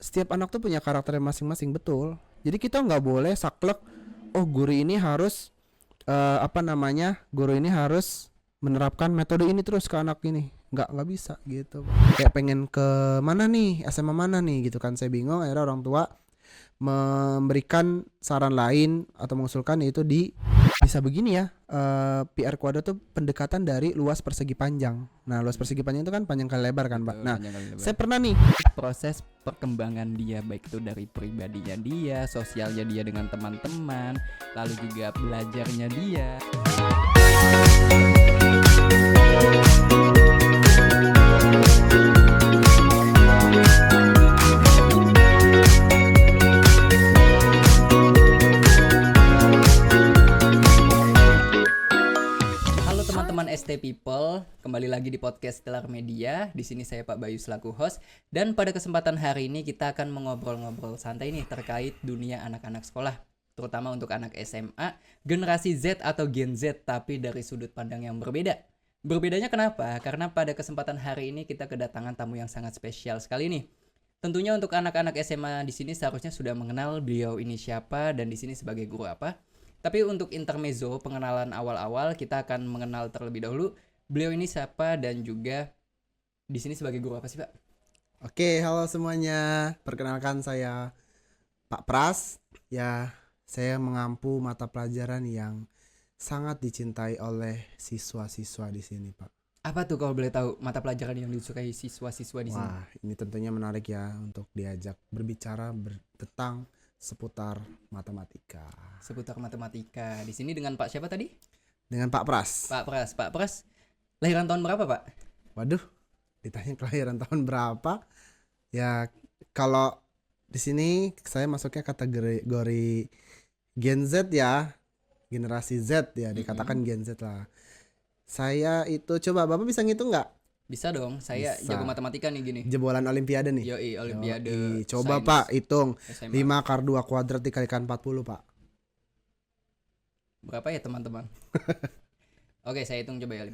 setiap anak tuh punya karakter masing-masing, betul. Jadi kita nggak boleh saklek, oh guru ini harus guru ini harus menerapkan metode ini terus ke anak ini. Nggak bisa gitu. Kayak pengen ke mana nih, SMA mana nih gitu kan, saya bingung. Akhirnya orang tua memberikan saran lain atau mengusulkan, yaitu bisa begini ya, PR kuadrat tuh pendekatan dari luas persegi panjang. Nah, luas persegi panjang itu kan panjang kali lebar kan, Pak. Nah, saya pernah nih proses perkembangan dia, baik itu dari pribadinya dia, sosialnya dia dengan teman-teman, lalu juga belajarnya dia. Teman-teman ST People, kembali lagi di podcast Stellar Media. Di sini saya Pak Bayu selaku host, dan pada kesempatan hari ini kita akan mengobrol-ngobrol santai nih terkait dunia anak-anak sekolah, terutama untuk anak SMA, generasi Z atau Gen Z, tapi dari sudut pandang yang berbeda. Berbedanya kenapa? Karena pada kesempatan hari ini kita kedatangan tamu yang sangat spesial sekali nih. Tentunya untuk anak-anak SMA di sini seharusnya sudah mengenal beliau ini siapa dan di sini sebagai guru apa. Tapi untuk intermezzo, pengenalan awal-awal, kita akan mengenal terlebih dahulu beliau ini siapa dan juga di sini sebagai guru apa sih, Pak? Oke, halo semuanya. Perkenalkan, saya Pak Pras. Ya, saya mengampu mata pelajaran yang sangat dicintai oleh siswa-siswa di sini, Pak. Apa tuh kalau boleh tahu mata pelajaran yang disukai siswa-siswa di sini? Wah, ini tentunya menarik ya untuk diajak berbicara tentang seputar matematika. Seputar matematika. Di sini dengan Pak siapa tadi? Dengan Pak Pras. Pak Pras. Lahiran tahun berapa, Pak? Waduh, ditanya kelahiran tahun berapa? Ya, kalau di sini saya masuknya kategori Gen Z ya. Generasi Z ya, dikatakan Gen Z lah. Saya itu, coba Bapak bisa ngitung nggak? Bisa dong, saya Bisa. jago matematika nih gini. Jebolan olimpiade nih. Yoi, olimpiade. Coba Sains, Pak hitung SMA. 5 × 2 kuadrat dikalikan 40, Pak. Berapa ya teman-teman? Oke, saya hitung coba ya.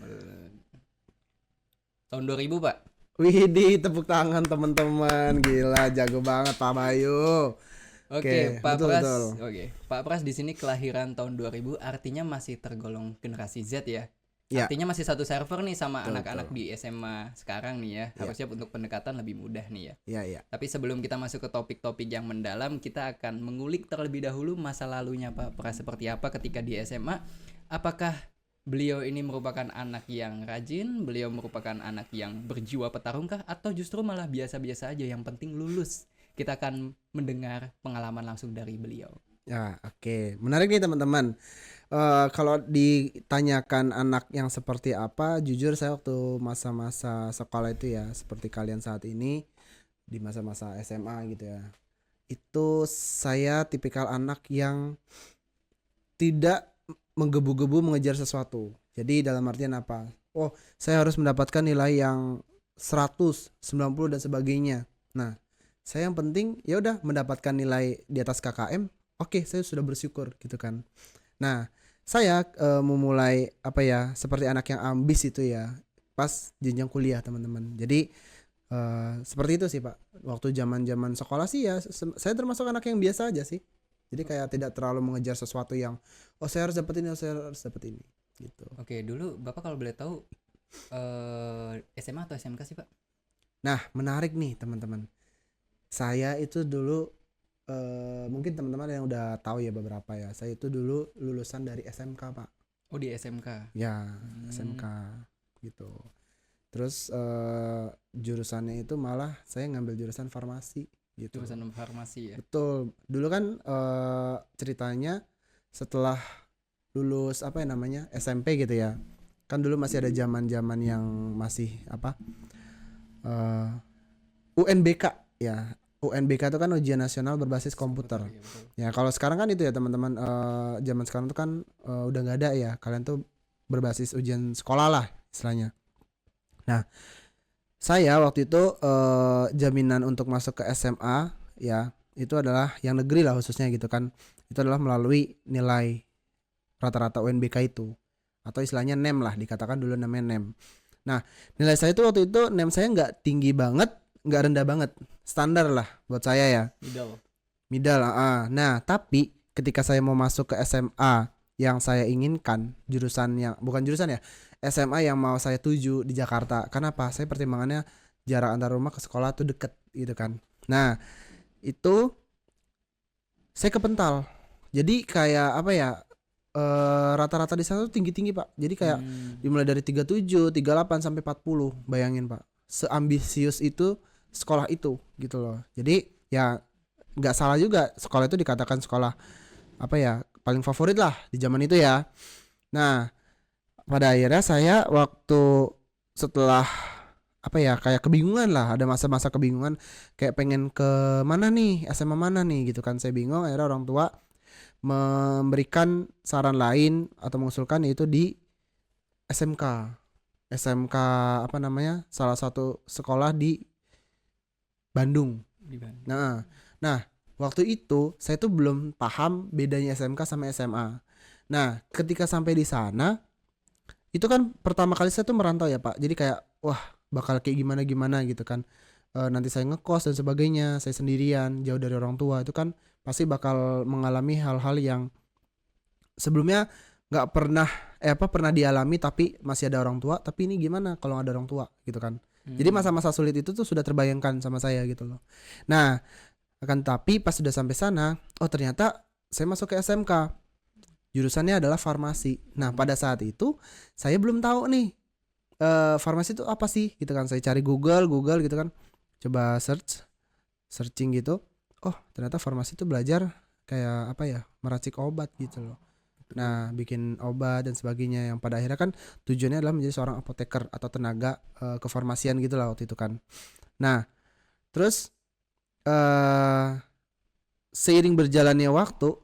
Tahun 2000, Pak. Widih, tepuk tangan teman-teman. Gila, jago banget Pak Bayu. Oke, Pak betul, Pras. betul. Oke, Pak Pras di sini kelahiran tahun 2000, artinya masih tergolong generasi Z ya. Ya. Artinya masih satu server nih sama Betul, anak-anak di SMA sekarang nih ya. Harusnya untuk pendekatan lebih mudah nih ya. Iya. Tapi sebelum kita masuk ke topik-topik yang mendalam, kita akan mengulik terlebih dahulu masa lalunya Pak Pras seperti apa ketika di SMA. Apakah beliau ini merupakan anak yang rajin, beliau merupakan anak yang berjiwa petarungkah, atau justru malah biasa-biasa aja, yang penting lulus? Kita akan mendengar pengalaman langsung dari beliau. Ya, oke. Menarik nih teman-teman. Kalau ditanyakan anak yang seperti apa, jujur saya waktu masa-masa sekolah itu ya, seperti kalian saat ini di masa-masa SMA gitu ya, itu saya tipikal anak yang tidak menggebu-gebu mengejar sesuatu. Jadi dalam artian apa? Oh, saya harus mendapatkan nilai yang 100, 90 dan sebagainya. Nah, saya yang penting ya udah mendapatkan nilai di atas KKM. Oke, saya sudah bersyukur gitu kan. Nah, saya memulai seperti anak yang ambis itu ya pas jenjang kuliah, teman-teman. Jadi seperti itu sih, Pak. Waktu zaman sekolah sih ya saya termasuk anak yang biasa aja sih. Jadi kayak tidak terlalu mengejar sesuatu yang saya harus dapat ini, saya harus dapat ini gitu. Oke, dulu Bapak kalau boleh tahu SMA atau SMK sih, Pak? Nah, menarik nih teman-teman. Saya itu dulu mungkin teman-teman yang udah tahu ya beberapa ya. Saya itu dulu lulusan dari SMK, Pak. Oh, di SMK. Ya, SMK gitu. Terus jurusannya itu malah saya ngambil jurusan farmasi gitu. Jurusan farmasi ya. Betul. Dulu kan ceritanya setelah lulus SMP gitu ya. Kan dulu masih ada zaman-zaman yang masih UNBK ya. UNBK itu kan ujian nasional berbasis komputer. Ya, kalau sekarang kan itu ya teman-teman, zaman sekarang tuh kan udah nggak ada ya. Kalian tuh berbasis ujian sekolah lah istilahnya. Nah, saya waktu itu jaminan untuk masuk ke SMA ya itu adalah yang negeri lah khususnya gitu kan. Itu adalah melalui nilai rata-rata UNBK itu, atau istilahnya NEM lah, dikatakan dulu namanya NEM. Nah, nilai saya itu waktu itu NEM saya nggak tinggi banget, nggak rendah banget, standar lah buat saya ya, middle. Nah tapi ketika saya mau masuk ke SMA yang saya inginkan, jurusan yang bukan jurusan ya, SMA yang mau saya tuju di Jakarta. Kenapa? Saya pertimbangannya jarak antar rumah ke sekolah tuh deket gitu kan. Nah itu saya kepental. Jadi kayak apa ya? Rata-rata di sana tuh tinggi-tinggi Pak. Jadi kayak dimulai dari 37, 38 sampai 40. Bayangin Pak. Seambisius itu sekolah itu gitu loh. Jadi ya nggak salah juga sekolah itu dikatakan sekolah apa ya paling favorit lah di zaman itu ya. Nah pada akhirnya saya waktu setelah apa ya kayak kebingungan lah, ada masa-masa kebingungan kayak pengen ke mana nih, SMA mana nih gitu kan, saya bingung. Akhirnya orang tua memberikan saran lain atau mengusulkan yaitu di SMK. SMK apa namanya? Salah satu sekolah di Bandung. Nah, waktu itu saya tuh belum paham bedanya SMK sama SMA. Nah, ketika sampai di sana, itu kan pertama kali saya tuh merantau ya Pak. Jadi kayak wah bakal kayak gimana gitu kan. Nanti saya ngekos dan sebagainya, saya sendirian, jauh dari orang tua, itu kan pasti bakal mengalami hal-hal yang sebelumnya nggak pernah pernah dialami tapi masih ada orang tua, tapi ini gimana kalau nggak ada orang tua gitu kan. Jadi masa-masa sulit itu tuh sudah terbayangkan sama saya gitu loh. Nah akan tapi pas sudah sampai sana, oh ternyata saya masuk ke SMK, jurusannya adalah farmasi. Nah pada saat itu saya belum tahu nih farmasi itu apa sih gitu kan. Saya cari Google gitu kan, coba searching gitu. Oh ternyata farmasi itu belajar kayak apa ya, meracik obat gitu loh. Nah bikin obat dan sebagainya, yang pada akhirnya kan tujuannya adalah menjadi seorang apoteker atau tenaga kefarmasian gitu lah waktu itu kan. Nah terus seiring berjalannya waktu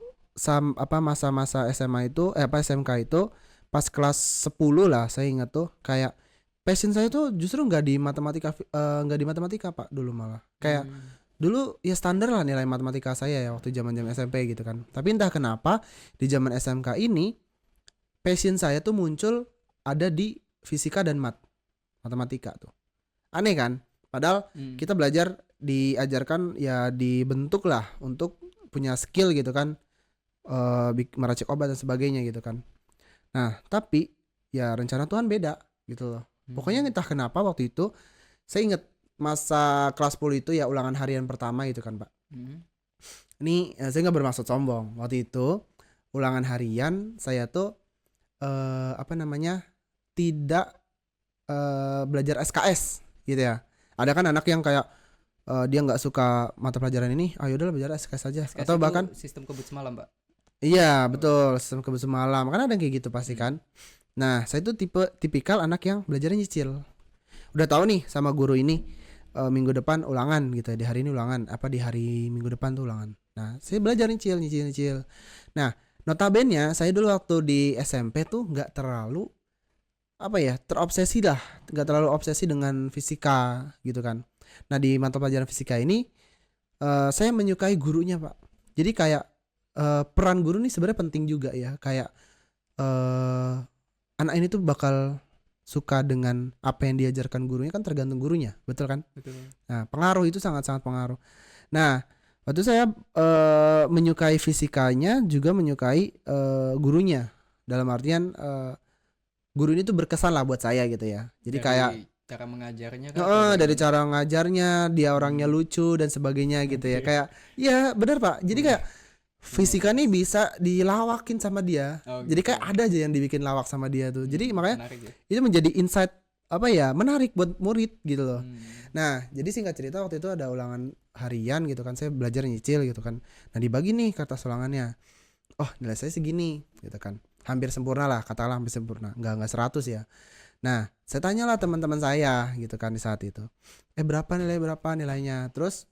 masa-masa SMA itu SMK itu pas kelas 10 lah, saya ingat tuh kayak passion saya tuh justru nggak di matematika Pak dulu, malah kayak dulu ya standar lah nilai matematika saya ya waktu zaman SMP gitu kan. Tapi entah kenapa di zaman SMK ini passion saya tuh muncul ada di fisika dan matematika tuh. Aneh kan? Padahal kita belajar diajarkan ya dibentuk lah untuk punya skill gitu kan, meracik obat dan sebagainya gitu kan. Nah tapi ya rencana Tuhan beda gitu loh. Pokoknya entah kenapa waktu itu saya inget masa kelas 10 itu ya ulangan harian pertama gitu kan Pak. Ini saya nggak bermaksud sombong. Waktu itu ulangan harian saya tuh tidak belajar SKS gitu ya. Ada kan anak yang kayak dia nggak suka mata pelajaran ini, ayo udah belajar SKS aja. SKS atau itu bahkan sistem kebut semalam Pak. Iya betul, sistem kebut semalam kan ada kayak gitu pasti kan. Nah saya tuh tipikal anak yang belajarnya nyicil. Udah tahu nih sama guru ini minggu depan ulangan gitu ya, di hari ini ulangan, apa di hari minggu depan tuh ulangan. Nah saya belajar nyicil. Nah notabene saya dulu waktu di SMP tuh nggak terlalu terobsesi lah, nggak terlalu obsesi dengan fisika gitu kan. Nah di mata pelajaran fisika ini saya menyukai gurunya Pak. Jadi kayak peran guru nih sebenarnya penting juga ya, kayak anak ini tuh bakal suka dengan apa yang diajarkan gurunya kan tergantung gurunya, betul kan? Betul. Nah pengaruh itu sangat-sangat pengaruh. Nah waktu saya menyukai fisikanya juga menyukai gurunya, dalam artian guru ini tuh berkesan lah buat saya gitu ya. Jadi Dari kayak cara mengajarnya kan dari cara ngajarnya, dia orangnya lucu dan sebagainya gitu ya. Kayak ya benar Pak. Jadi kayak fisika nih bisa dilawakin sama dia. Jadi kayak ada aja yang dibikin lawak sama dia tuh. Jadi makanya itu menjadi insight menarik buat murid gitu loh. Nah jadi singkat cerita waktu itu ada ulangan harian gitu kan, saya belajar nyicil gitu kan. Nah dibagi nih kertas ulangannya, oh nilai saya segini gitu kan, hampir sempurna lah, katakanlah hampir sempurna, nggak 100 ya. Nah saya tanyalah teman-teman saya gitu kan di saat itu, berapa nilainya, terus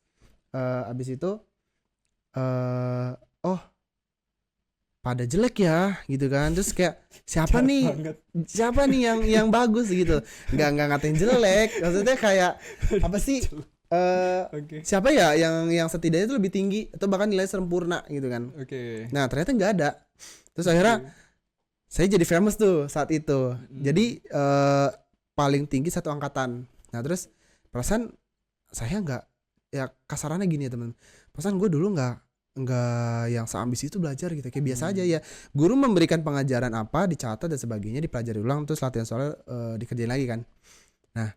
abis itu oh pada jelek ya gitu kan. Terus kayak siapa nih yang bagus gitu, nggak ngatain jelek, maksudnya kayak apa sih siapa ya yang setidaknya itu lebih tinggi atau bahkan nilai sempurna gitu kan. Nah ternyata nggak ada. Terus akhirnya saya jadi famous tuh saat itu. Jadi paling tinggi satu angkatan. Nah terus perasaan saya nggak, ya kasarannya gini ya teman, pasan gue dulu nggak yang seambis itu belajar gitu, kayak biasa aja ya. Guru memberikan pengajaran apa, dicatat dan sebagainya, dipelajari ulang, terus latihan soal dikerjain lagi kan. Nah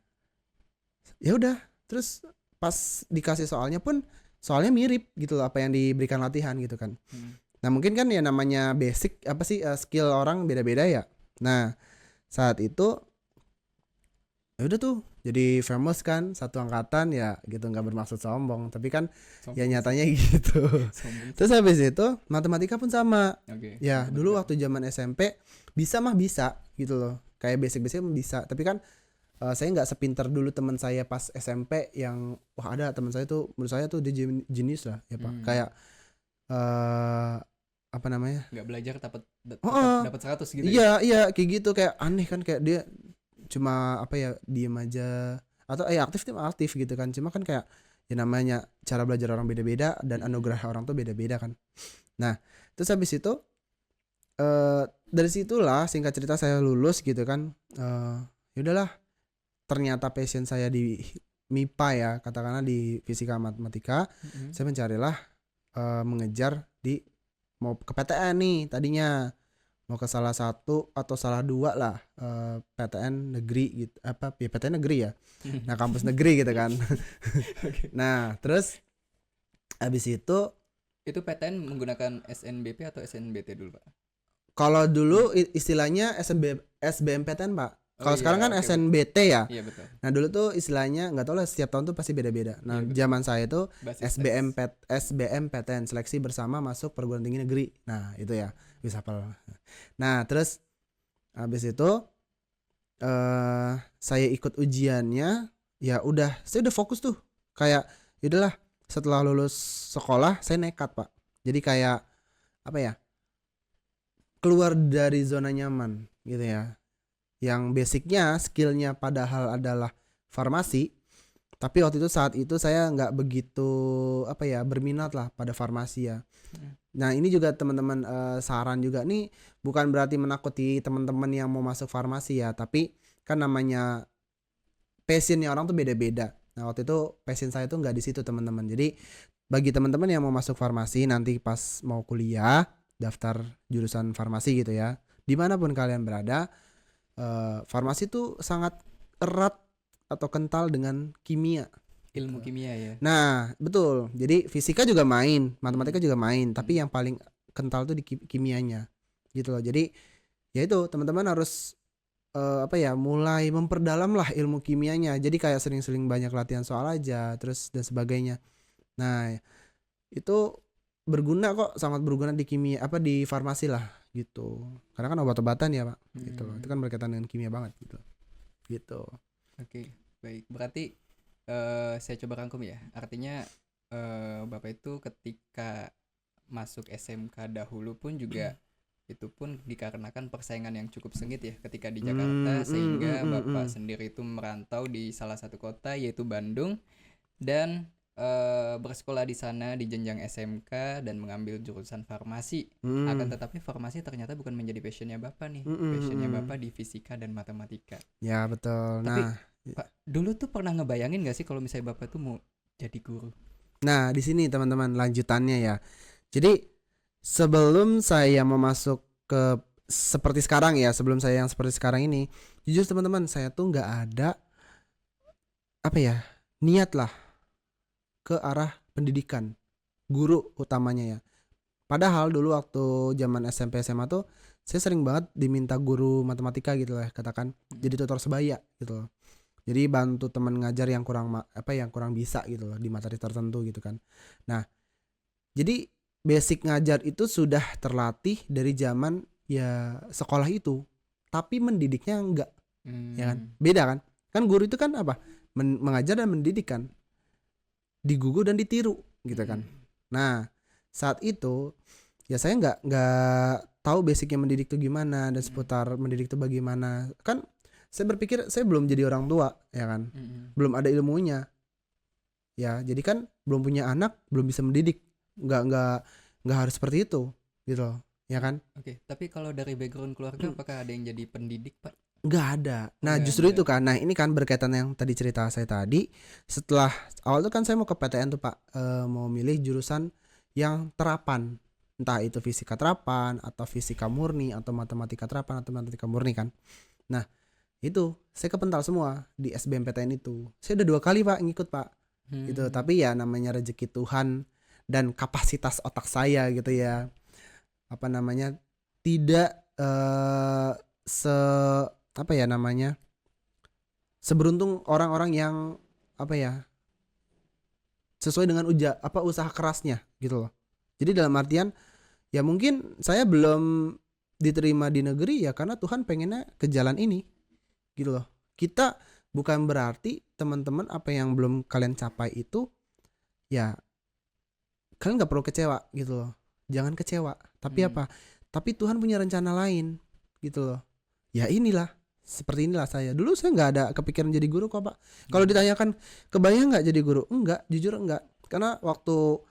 ya udah, terus pas dikasih soalnya pun soalnya mirip gitu loh apa yang diberikan latihan gitu kan. Nah mungkin kan ya namanya basic apa sih, skill orang beda-beda ya. Nah saat itu ya udah tuh jadi famous kan satu angkatan ya gitu, nggak bermaksud sombong tapi kan ya Sombong nyatanya gitu. Sombong. Terus habis itu matematika pun sama Oke. ya, Matematika. dulu waktu zaman SMP bisa gitu loh, kayak basic-basic bisa, tapi kan saya nggak sepinter dulu teman saya pas SMP yang wah ada teman saya tuh menurut saya tuh dia jenius lah ya Pak, kayak apa namanya, Nggak belajar tetap oh dapat 100 gitu ya. iya kayak gitu, kayak aneh kan, kayak dia cuma apa ya diem aja atau aktif tuh aktif gitu kan, cuma kan kayak ya namanya cara belajar orang beda-beda dan anugerah orang tuh beda-beda kan. Nah terus habis itu dari situlah singkat cerita saya lulus gitu kan. Ya udahlah, ternyata passion saya di MIPA ya, katakanlah di fisika matematika. Saya mencarilah mengejar di mau ke PTN nih tadinya, mau ke salah satu atau salah dua lah PTN negeri gitu, apa ya PTN negeri ya. Nah kampus negeri gitu kan. Nah terus habis itu PTN menggunakan SNBP atau SNBT dulu Pak? kalau dulu istilahnya SBMPTN Pak. Kalau iya, sekarang kan oke, SNBT ya. Iya betul. Nah dulu tuh istilahnya nggak tahu lah, setiap tahun tuh pasti beda-beda. Nah Iya, betul. zaman saya tuh Basis SBMPTN, seleksi bersama masuk perguruan tinggi negeri. Nah itu ya bisa hafal. Nah terus habis itu saya ikut ujiannya, ya udah saya udah fokus tuh, kayak yaudahlah setelah lulus sekolah saya nekat Pak. Jadi kayak apa ya, keluar dari zona nyaman gitu ya, yang basicnya skillnya padahal adalah farmasi, tapi waktu itu saat itu saya nggak begitu apa ya berminat lah pada farmasi ya. Nah ini juga teman-teman saran juga nih, bukan berarti menakuti teman-teman yang mau masuk farmasi ya, tapi kan namanya passionnya orang tuh beda-beda. Nah waktu itu passion saya tuh nggak di situ teman-teman. Jadi bagi teman-teman yang mau masuk farmasi nanti pas mau kuliah daftar jurusan farmasi gitu ya, dimanapun kalian berada, farmasi tuh sangat erat atau kental dengan kimia, ilmu kimia ya. nah betul, jadi fisika juga main, matematika juga main, tapi yang paling kental tuh di kimianya gitu loh. Jadi ya itu teman-teman harus apa ya mulai memperdalam lah ilmu kimianya, jadi kayak sering-sering banyak latihan soal aja terus dan sebagainya. Nah itu berguna kok, sangat berguna di kimia apa di farmasi lah gitu, karena kan obat-obatan ya Pak gitu loh, itu kan berkaitan dengan kimia banget gitu. Oke, baik, berarti saya coba rangkum ya, artinya Bapak itu ketika masuk SMK dahulu pun juga itu pun dikarenakan persaingan yang cukup sengit ya ketika di Jakarta, sehingga Bapak sendiri itu merantau di salah satu kota yaitu Bandung dan bersekolah di sana di jenjang SMK dan mengambil jurusan farmasi. Akan tetapi farmasi ternyata bukan menjadi passionnya Bapak nih. Passionnya Bapak di fisika dan matematika. Ya betul. Tapi Nah Pak, dulu tuh pernah ngebayangin gak sih kalau misalnya Bapak tuh mau jadi guru? nah di sini teman-teman lanjutannya ya. Jadi sebelum saya mau masuk ke seperti sekarang ya, sebelum saya yang seperti sekarang ini, jujur teman-teman saya tuh nggak ada apa ya niat lah ke arah pendidikan, guru utamanya ya. Padahal dulu waktu zaman SMP SMA tuh saya sering banget diminta guru matematika gitu lah katakan, jadi tutor sebaya gitu loh. Jadi bantu teman ngajar yang kurang yang kurang bisa gitu loh di materi tertentu gitu kan. Nah, jadi basic ngajar itu sudah terlatih dari zaman ya sekolah itu, tapi mendidiknya enggak, ya kan? Beda kan? Kan guru itu kan apa? Mengajar dan mendidik kan, digugu dan ditiru gitu kan. Nah saat itu ya saya nggak tahu basicnya mendidik itu gimana dan seputar mendidik itu bagaimana. Kan saya berpikir saya belum jadi orang tua ya kan, belum ada ilmunya ya, jadi kan belum punya anak, belum bisa mendidik, nggak harus seperti itu gitu loh ya kan. Oke, tapi kalau dari background keluarga apakah ada yang jadi pendidik Pak? nggak ada. Nah Nggak justru ada. itu kan. Nah ini kan berkaitan yang tadi cerita saya tadi. Setelah awal itu kan saya mau ke PTN tuh Pak, mau milih jurusan yang terapan, entah itu fisika terapan atau fisika murni atau matematika terapan atau matematika murni kan. Nah itu saya kepental semua di SBMPTN itu. Saya udah 2 kali Pak ngikut Pak. Gitu. Hmm. Tapi ya namanya rezeki Tuhan dan kapasitas otak saya gitu ya. Apa namanya? Tidak se apa ya namanya? Seberuntung orang-orang yang apa ya? Sesuai dengan usaha kerasnya gitu loh. Jadi dalam artian ya mungkin saya belum diterima di negeri ya karena Tuhan pengennya ke jalan ini gitu loh. Kita bukan berarti teman-teman apa yang belum kalian capai itu ya kalian nggak perlu kecewa gitu loh. Jangan kecewa. Tapi Hmm. apa? Tapi Tuhan punya rencana lain gitu loh. Ya inilah seperti inilah saya. Dulu saya nggak ada kepikiran jadi guru kok Pak. Kalau ditanyakan kebayang nggak jadi guru? Enggak, jujur enggak. Karena waktu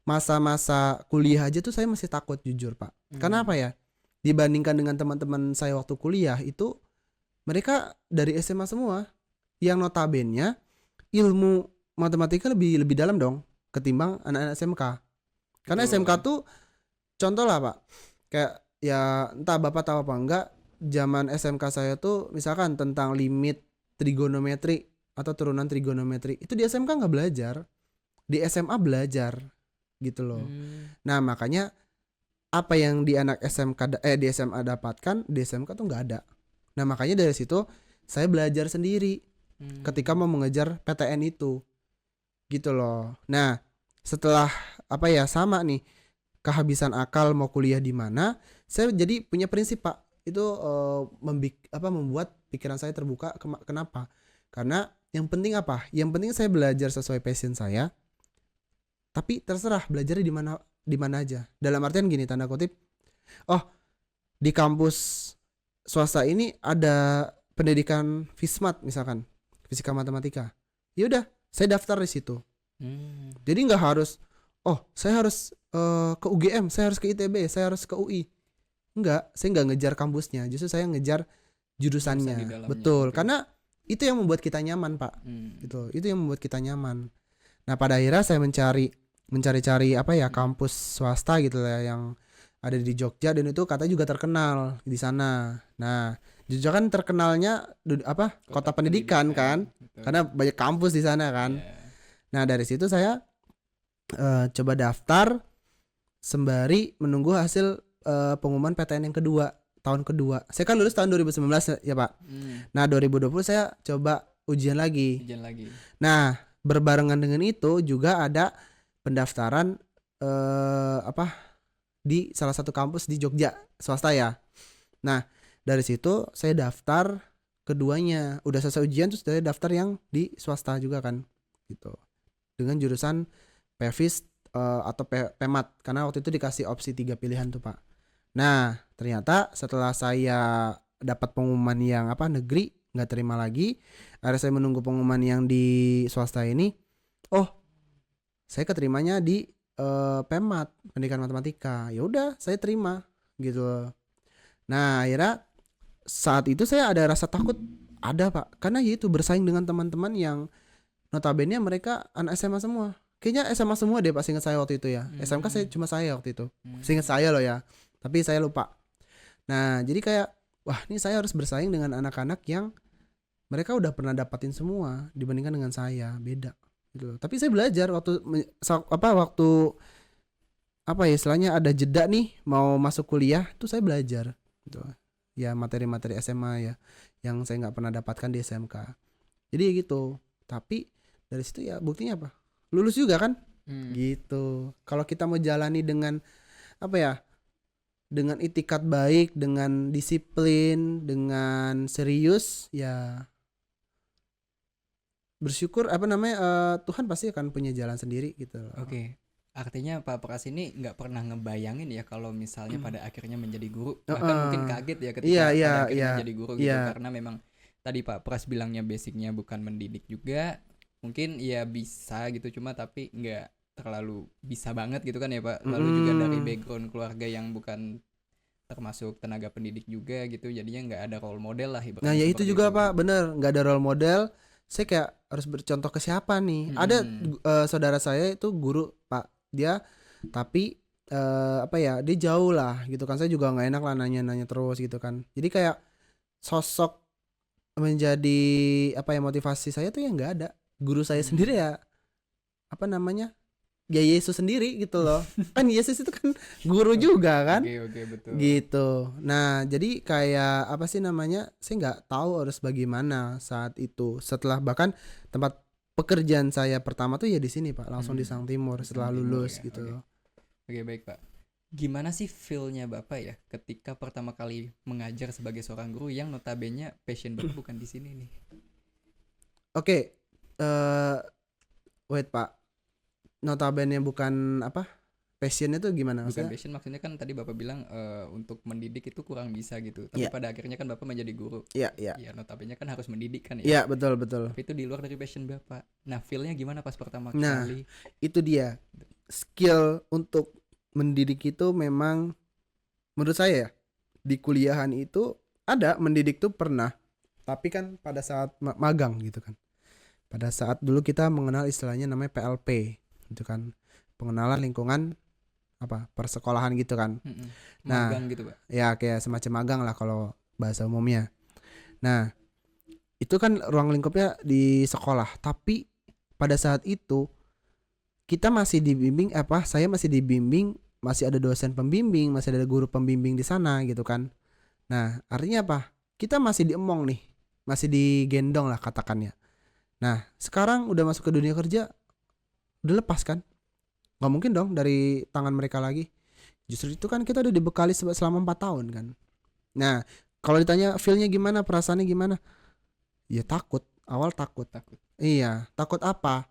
masa-masa kuliah aja tuh saya masih takut jujur Pak. Karena apa ya? Dibandingkan dengan teman-teman saya waktu kuliah itu mereka dari SMA semua yang notabene ilmu matematika lebih lebih dalam dong ketimbang anak-anak SMK. Karena SMK Betul. tuh contoh lah Pak. Kayak ya entah Bapak tahu apa enggak, zaman SMK saya tuh misalkan tentang limit trigonometri atau turunan trigonometri itu di SMK nggak belajar, di SMA belajar gitu loh. Hmm. Nah makanya apa yang di anak di SMA dapatkan di SMK tuh nggak ada. Nah makanya dari situ saya belajar sendiri ketika mau mengejar PTN itu gitu loh. Nah setelah apa ya sama nih kehabisan akal mau kuliah di mana, saya jadi punya prinsip Pak. Itu membuat pikiran saya terbuka. Kenapa? Karena yang penting apa? Yang penting saya belajar sesuai passion saya. Tapi terserah belajarnya di mana aja. Dalam artian gini tanda kutip. Oh, di kampus swasta ini ada pendidikan FISMAT misalkan, fisika matematika. Ya udah, saya daftar di situ. Hmm. Jadi nggak harus saya harus ke UGM, saya harus ke ITB, saya harus ke UI. Enggak, saya nggak ngejar kampusnya, justru saya ngejar Jurusan di jurusannya. dalamnya. Betul, Oke. karena itu yang membuat kita nyaman, Pak. Hmm. Gitu. Itu yang membuat kita nyaman. Nah, pada akhirnya saya mencari-cari apa ya, kampus swasta gitu ya yang ada di Jogja dan itu katanya juga terkenal di sana. Nah, Jogja kan terkenalnya kota pendidikan kan, Betul. karena banyak kampus di sana kan. Ya. Nah, dari situ saya coba daftar sembari menunggu hasil pengumuman PTN yang kedua, tahun kedua. Saya kan lulus tahun 2019 ya Pak. Nah 2020 saya coba ujian lagi. Ujian lagi. Nah berbarengan dengan itu juga ada pendaftaran di salah satu kampus di Jogja swasta ya. Nah dari situ saya daftar keduanya. Udah selesai ujian terus saya daftar yang di swasta juga kan gitu. Dengan jurusan PEVIS atau PEMAT karena waktu itu dikasih opsi 3 pilihan tuh Pak. Nah ternyata setelah saya dapat pengumuman yang negeri nggak terima lagi, akhirnya saya menunggu pengumuman yang di swasta ini. Oh saya keterimanya di PEMAT pendidikan matematika. Ya udah saya terima gitu. Nah akhirnya saat itu saya ada rasa takut ada Pak karena ya itu bersaing dengan teman-teman yang notabene mereka anak SMA semua. Kayaknya SMA semua deh Pak seingat saya waktu itu ya. SMK saya waktu itu. Seingat saya loh ya. Tapi saya lupa. Nah, jadi kayak wah, ini saya harus bersaing dengan anak-anak yang mereka udah pernah dapatin semua dibandingkan dengan saya, beda gitu. Tapi saya belajar waktu apa ya istilahnya ada jeda nih mau masuk kuliah tuh saya belajar gitu. Ya materi-materi SMA ya yang saya nggak pernah dapatkan di SMK. Jadi gitu. Tapi dari situ ya buktinya apa? Lulus juga kan? Gitu. Kalau kita mau jalani dengan apa ya? Dengan itikat baik, dengan disiplin, dengan serius, ya bersyukur Tuhan pasti akan punya jalan sendiri gitu loh. Oke. Artinya Pak Pras ini nggak pernah ngebayangin ya kalau misalnya pada akhirnya menjadi guru. Bahkan mungkin kaget ya ketika Iya, pada akhirnya iya, menjadi guru gitu. iya. Karena memang tadi Pak Pras bilangnya basicnya bukan mendidik juga. Mungkin ya bisa gitu cuma tapi nggak terlalu bisa banget gitu kan ya Pak. Lalu juga dari background keluarga yang bukan termasuk tenaga pendidik juga gitu, jadinya nggak ada role model lah Nah, ibaratnya ya itu seperti juga itu. Pak, bener, nggak ada role model. Saya kayak harus bercontoh ke siapa nih? Ada Mm-mm. saudara saya itu guru Pak, dia tapi apa ya, dia jauh lah gitu kan. Saya juga nggak enak lah nanya-nanya terus gitu kan. Jadi kayak sosok menjadi apa ya, motivasi saya tuh ya nggak ada. Guru saya sendiri Hmm. ya, apa namanya, ya Yesus sendiri gitu loh. Kan Yesus itu kan guru Oke, juga kan, oke, oke, betul. gitu. Nah, jadi kayak apa sih namanya, saya nggak tahu harus bagaimana saat itu. Setelah bahkan tempat pekerjaan saya pertama tuh ya di sini Pak, langsung di Hmm. Sang Timur Di Sang setelah Timur lulus ya. Oke. gitu. Oke, baik, Pak. Gimana sih feel-nya Bapak ya ketika pertama kali mengajar sebagai seorang guru yang notabene passion Bapak bukan di sini nih? Oke, eh wait Pak, notabene bukan apa, passionnya tuh gimana Bukan maksudnya? passion, maksudnya kan tadi Bapak bilang untuk mendidik itu kurang bisa gitu. Tapi Iya, pada akhirnya kan Bapak menjadi guru. iya, iya, Ya notabene kan harus mendidik kan ya. iya, betul, betul. Tapi itu di luar dari passion Bapak. Nah, feel-nya gimana pas pertama Nah, kali? itu dia, skill untuk mendidik itu memang menurut saya ya, di kuliahan itu ada mendidik tuh pernah, tapi kan pada saat magang gitu kan. Pada saat dulu kita mengenal istilahnya namanya PLP gitu kan. Pengenalan lingkungan apa, persekolahan gitu kan. Mm-mm. Nah, Magang gitu, Pak. ya kayak semacam magang lah kalau bahasa umumnya. Nah, itu kan ruang lingkupnya di sekolah, tapi pada saat itu kita masih dibimbing apa, saya masih dibimbing, masih ada dosen pembimbing, masih ada guru pembimbing di sana gitu kan. Nah, artinya apa? Kita masih diemong nih, masih digendong lah katakannya. Nah, sekarang udah masuk ke dunia kerja, udah lepas kan? Gak mungkin dong dari tangan mereka lagi. Justru itu kan kita udah dibekali selama 4 tahun kan. Nah, kalau ditanya feel-nya gimana, perasaannya gimana? Ya takut, awal takut. Takut. Iya, takut apa?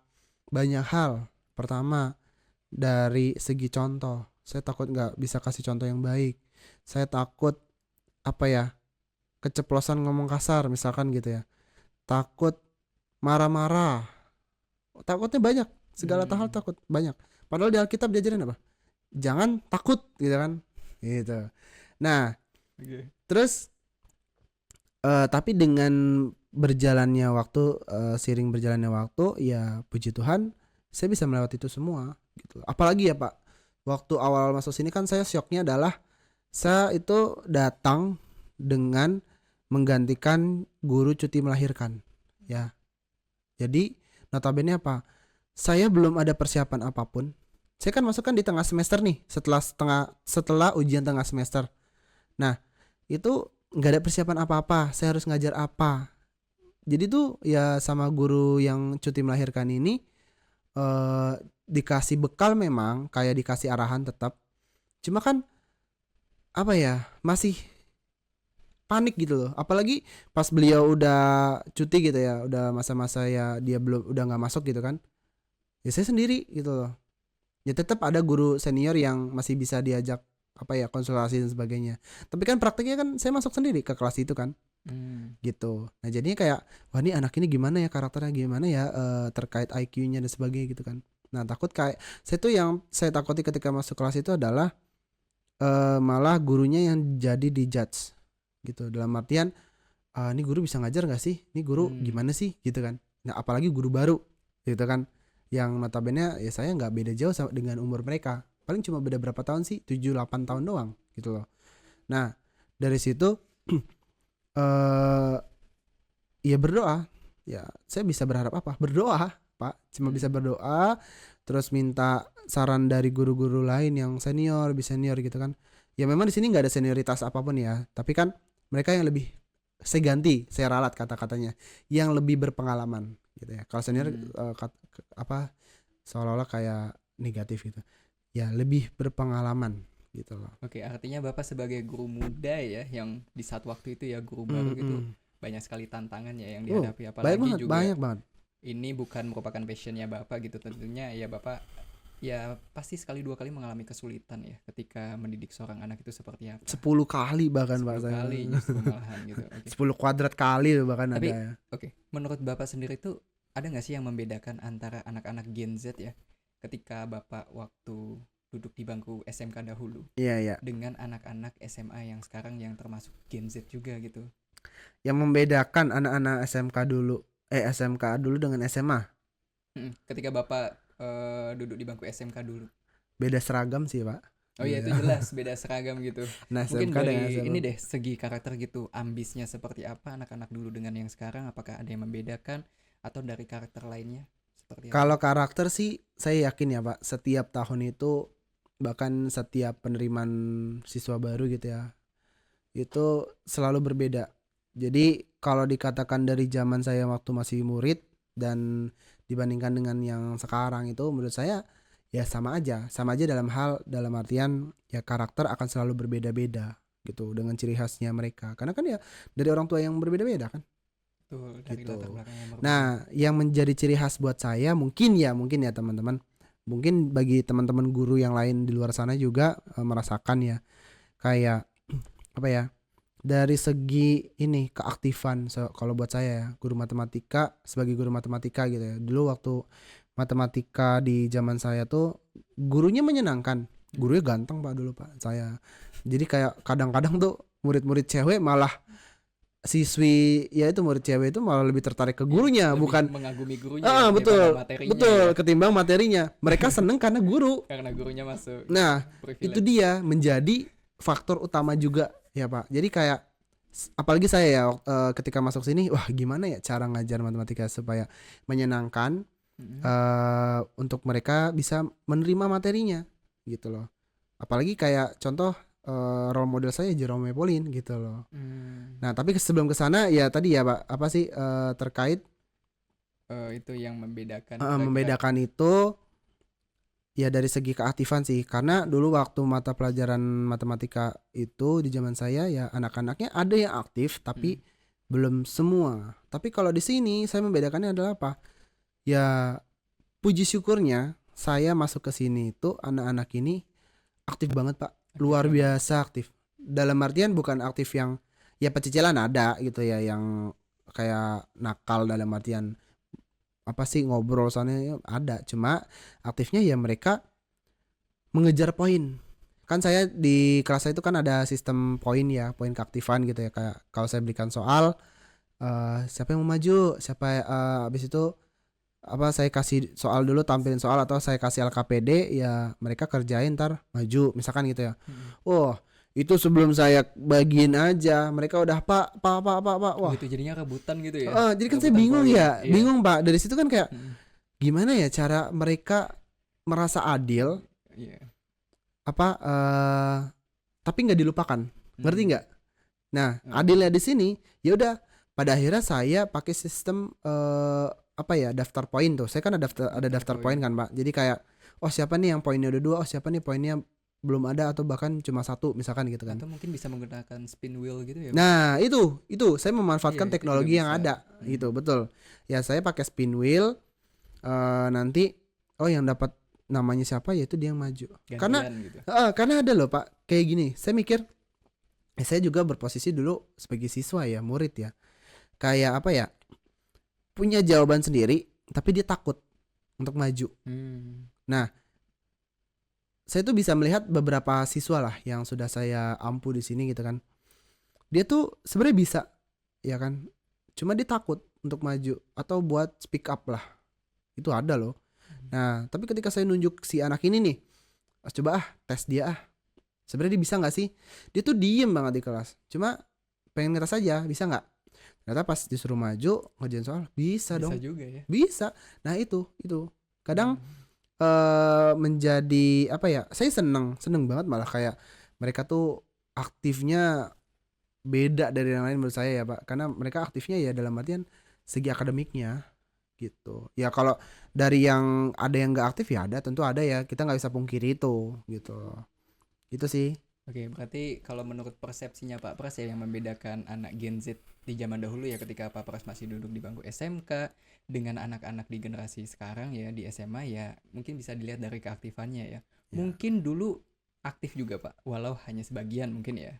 Banyak hal. Pertama, dari segi contoh. Saya takut nggak bisa kasih contoh yang baik. Saya takut apa ya, keceplosan ngomong kasar misalkan gitu ya. Takut marah-marah. Takutnya banyak, segala hal Hmm. takut banyak. Padahal di Alkitab diajarin apa? Jangan takut gitu kan. Gitu. Nah, Oke. terus tapi dengan berjalannya waktu, seiring berjalannya waktu, ya puji Tuhan saya bisa melewati itu semua gitu. Apalagi ya Pak, waktu awal masuk sini kan saya syoknya adalah saya itu datang dengan menggantikan guru cuti melahirkan ya. Jadi notabene apa? Saya belum ada persiapan apapun. Saya kan masuk kan di tengah semester nih, setelah ujian tengah semester. Nah, itu nggak ada persiapan apa-apa. Saya harus ngajar apa? Jadi tuh ya sama guru yang cuti melahirkan ini eh, dikasih bekal memang, kayak dikasih arahan tetap. Cuma kan apa ya, masih panik gitu loh. Apalagi pas beliau udah cuti gitu ya, udah masa-masa ya dia belum udah nggak masuk gitu kan. Ya saya sendiri gitu loh. Ya tetap ada guru senior yang masih bisa diajak apa ya, konsultasi dan sebagainya. Tapi kan prakteknya kan saya masuk sendiri ke kelas itu kan Hmm. gitu. Nah jadinya kayak wah ini anak ini gimana ya karakternya, gimana ya terkait IQ-nya dan sebagainya gitu kan. Nah takut kayak saya tuh, yang saya takuti ketika masuk kelas itu adalah malah gurunya yang jadi di judge gitu, dalam artian ini guru bisa ngajar nggak sih, ini guru Hmm. gimana sih gitu kan. Nah apalagi guru baru gitu kan, yang notabene ya saya nggak beda jauh dengan umur mereka, paling cuma beda berapa tahun sih, 7-8 tahun doang gitu loh. Nah dari situ eh ya berdoa, ya saya bisa berharap apa, berdoa Pak, cuma bisa Hmm. berdoa, terus minta saran dari guru-guru lain yang senior, lebih senior gitu kan. Ya memang di sini nggak ada senioritas apapun ya, tapi kan mereka yang lebih, saya ganti, saya ralat kata-katanya, yang lebih berpengalaman gitu ya. Kalau senior Hmm. apa, seolah-olah kayak negatif gitu, ya lebih berpengalaman gitu loh. Oke, artinya Bapak sebagai guru muda ya, yang di saat waktu itu ya guru baru Mm, gitu, mm. banyak sekali tantangan ya yang Oh dihadapi. banyak Apalagi banget, juga banyak banget. ini bukan merupakan passionnya Bapak gitu, tentunya ya Bapak ya pasti sekali dua kali mengalami kesulitan ya ketika mendidik seorang anak itu seperti apa. 10 kali bahkan Pak 10 saya. kali justru malahan gitu. Oke. 10 kuadrat kali bahkan ada Tapi ya. oke, menurut Bapak sendiri tuh ada nggak sih yang membedakan antara anak-anak Gen Z ya ketika Bapak waktu duduk di bangku SMK dahulu Iya, iya. dengan anak-anak SMA yang sekarang yang termasuk Gen Z juga gitu. Yang membedakan anak-anak SMK dulu dengan SMA, Ketika Bapak duduk di bangku SMK dulu. beda seragam sih, Pak. Oh iya, itu Iya. jelas beda seragam gitu. Nah, Mungkin SMK dengan dari SMA. ini deh segi karakter gitu, ambisnya seperti apa anak-anak dulu dengan yang sekarang, apakah ada yang membedakan atau dari karakter lainnya seperti apa? Kalau karakter sih saya yakin ya, Pak, setiap tahun itu bahkan setiap penerimaan siswa baru gitu ya, itu selalu berbeda. Jadi kalau dikatakan dari zaman saya waktu masih murid dan dibandingkan dengan yang sekarang itu menurut saya ya sama aja dalam artian ya karakter akan selalu berbeda-beda gitu dengan ciri khasnya mereka. Karena kan ya dari orang tua yang berbeda-beda kan Betul, dari latar gitu. belakang yang berbeda. Nah, yang menjadi ciri khas buat saya mungkin ya teman-teman. Mungkin bagi teman-teman guru yang lain di luar sana juga merasakan ya kayak apa ya? Dari segi ini keaktifan kalau buat saya ya, guru matematika sebagai guru matematika gitu ya. Dulu waktu matematika di zaman saya tuh gurunya menyenangkan. Gurunya ganteng Pak dulu Pak saya. Jadi kayak kadang-kadang tuh murid-murid cewek malah siswi ya itu murid cewek itu malah lebih tertarik ke gurunya Lebih bukan mengagumi gurunya ya daripada betul materinya betul ya, ketimbang materinya. Mereka seneng karena guru. karena gurunya masuk Nah, itu privilege. dia menjadi faktor utama juga ya Pak. Jadi kayak apalagi saya ya ketika masuk sini, wah gimana ya cara ngajar matematika supaya menyenangkan Mm-mm. untuk mereka bisa menerima materinya gitu loh. Apalagi kayak contoh role model saya Jerome Pauline gitu loh. Hmm. Nah, tapi sebelum ke sana ya tadi ya Pak, apa sih terkait Itu yang membedakan kira-kira. membedakan itu ya dari segi keaktifan sih, karena dulu waktu mata pelajaran matematika itu di zaman saya ya anak-anaknya ada yang aktif tapi belum semua. Tapi kalau di sini saya membedakannya adalah apa? Ya puji syukurnya saya masuk ke sini itu anak-anak ini aktif banget Pak, Aktif luar banget. biasa aktif. Dalam artian bukan aktif yang ya pecicilan ada gitu ya yang kayak nakal dalam artian apa sih ngobrol soalnya ya ada, cuma aktifnya ya mereka mengejar poin. Kan saya di kelas saya itu kan ada sistem poin ya, poin keaktifan gitu ya. Kayak kalau saya berikan soal, siapa yang mau maju, siapa habis itu apa saya kasih soal dulu tampilin soal atau saya kasih LKPD ya mereka kerjain ntar maju misalkan gitu ya. Mm-mm. Oh itu sebelum saya bagiin aja mereka udah pak Oh wah. gitu, jadinya rebutan gitu ya, Jadi kan saya rebutan bingung poin. ya, Iya. bingung Pak. Dari situ kan kayak Mm-mm. gimana ya cara mereka merasa adil Iya. apa tapi nggak dilupakan, ngerti Mm. nggak? Nah Mm. adilnya di sini ya udah pada akhirnya saya pakai sistem apa ya daftar poin tuh. Saya kan ada daftar poin kan Pak. Jadi kayak oh siapa nih yang poinnya udah 2, oh siapa nih poinnya belum ada atau bahkan cuma 1 misalkan gitu kan. Atau mungkin bisa menggunakan spin wheel gitu ya, Pak? Nah itu saya memanfaatkan Iya, itu juga teknologi yang bisa. ada gitu betul. Ya saya pakai spin wheel nanti oh yang dapat namanya siapa ya itu dia yang maju. Karena Gantian gitu. karena ada loh Pak kayak gini. Saya mikir saya juga berposisi dulu sebagai siswa ya, murid ya. Kayak apa ya? Punya jawaban sendiri tapi dia takut untuk maju. Hmm. Nah, saya tuh bisa melihat beberapa siswa lah yang sudah saya ampu di sini gitu kan. Dia tuh sebenarnya bisa ya kan. Cuma dia takut untuk maju atau buat speak up lah. Itu ada loh. Nah, tapi ketika saya nunjuk si anak ini nih, coba tes dia sebenarnya dia bisa nggak sih? Dia tuh diem banget di kelas. Cuma pengen ngetes aja, bisa nggak? Ternyata pas disuruh maju ngerjain soal, bisa Bisa dong, juga ya. bisa. Nah itu kadang Hmm. menjadi apa ya? Saya seneng banget malah kayak mereka tuh aktifnya beda dari yang lain menurut saya ya Pak. Karena mereka aktifnya ya dalam artian segi akademiknya gitu. Ya kalau dari yang ada yang nggak aktif ya ada, tentu ada ya. Kita nggak bisa pungkiri itu gitu. Itu sih. Oke, berarti kalau menurut persepsinya Pak Pras ya yang membedakan anak Gen Z di zaman dahulu ya ketika Pak Pras masih duduk di bangku SMK dengan anak-anak di generasi sekarang ya di SMA ya mungkin bisa dilihat dari keaktifannya ya. Ya. Mungkin dulu aktif juga Pak, walau hanya sebagian mungkin ya.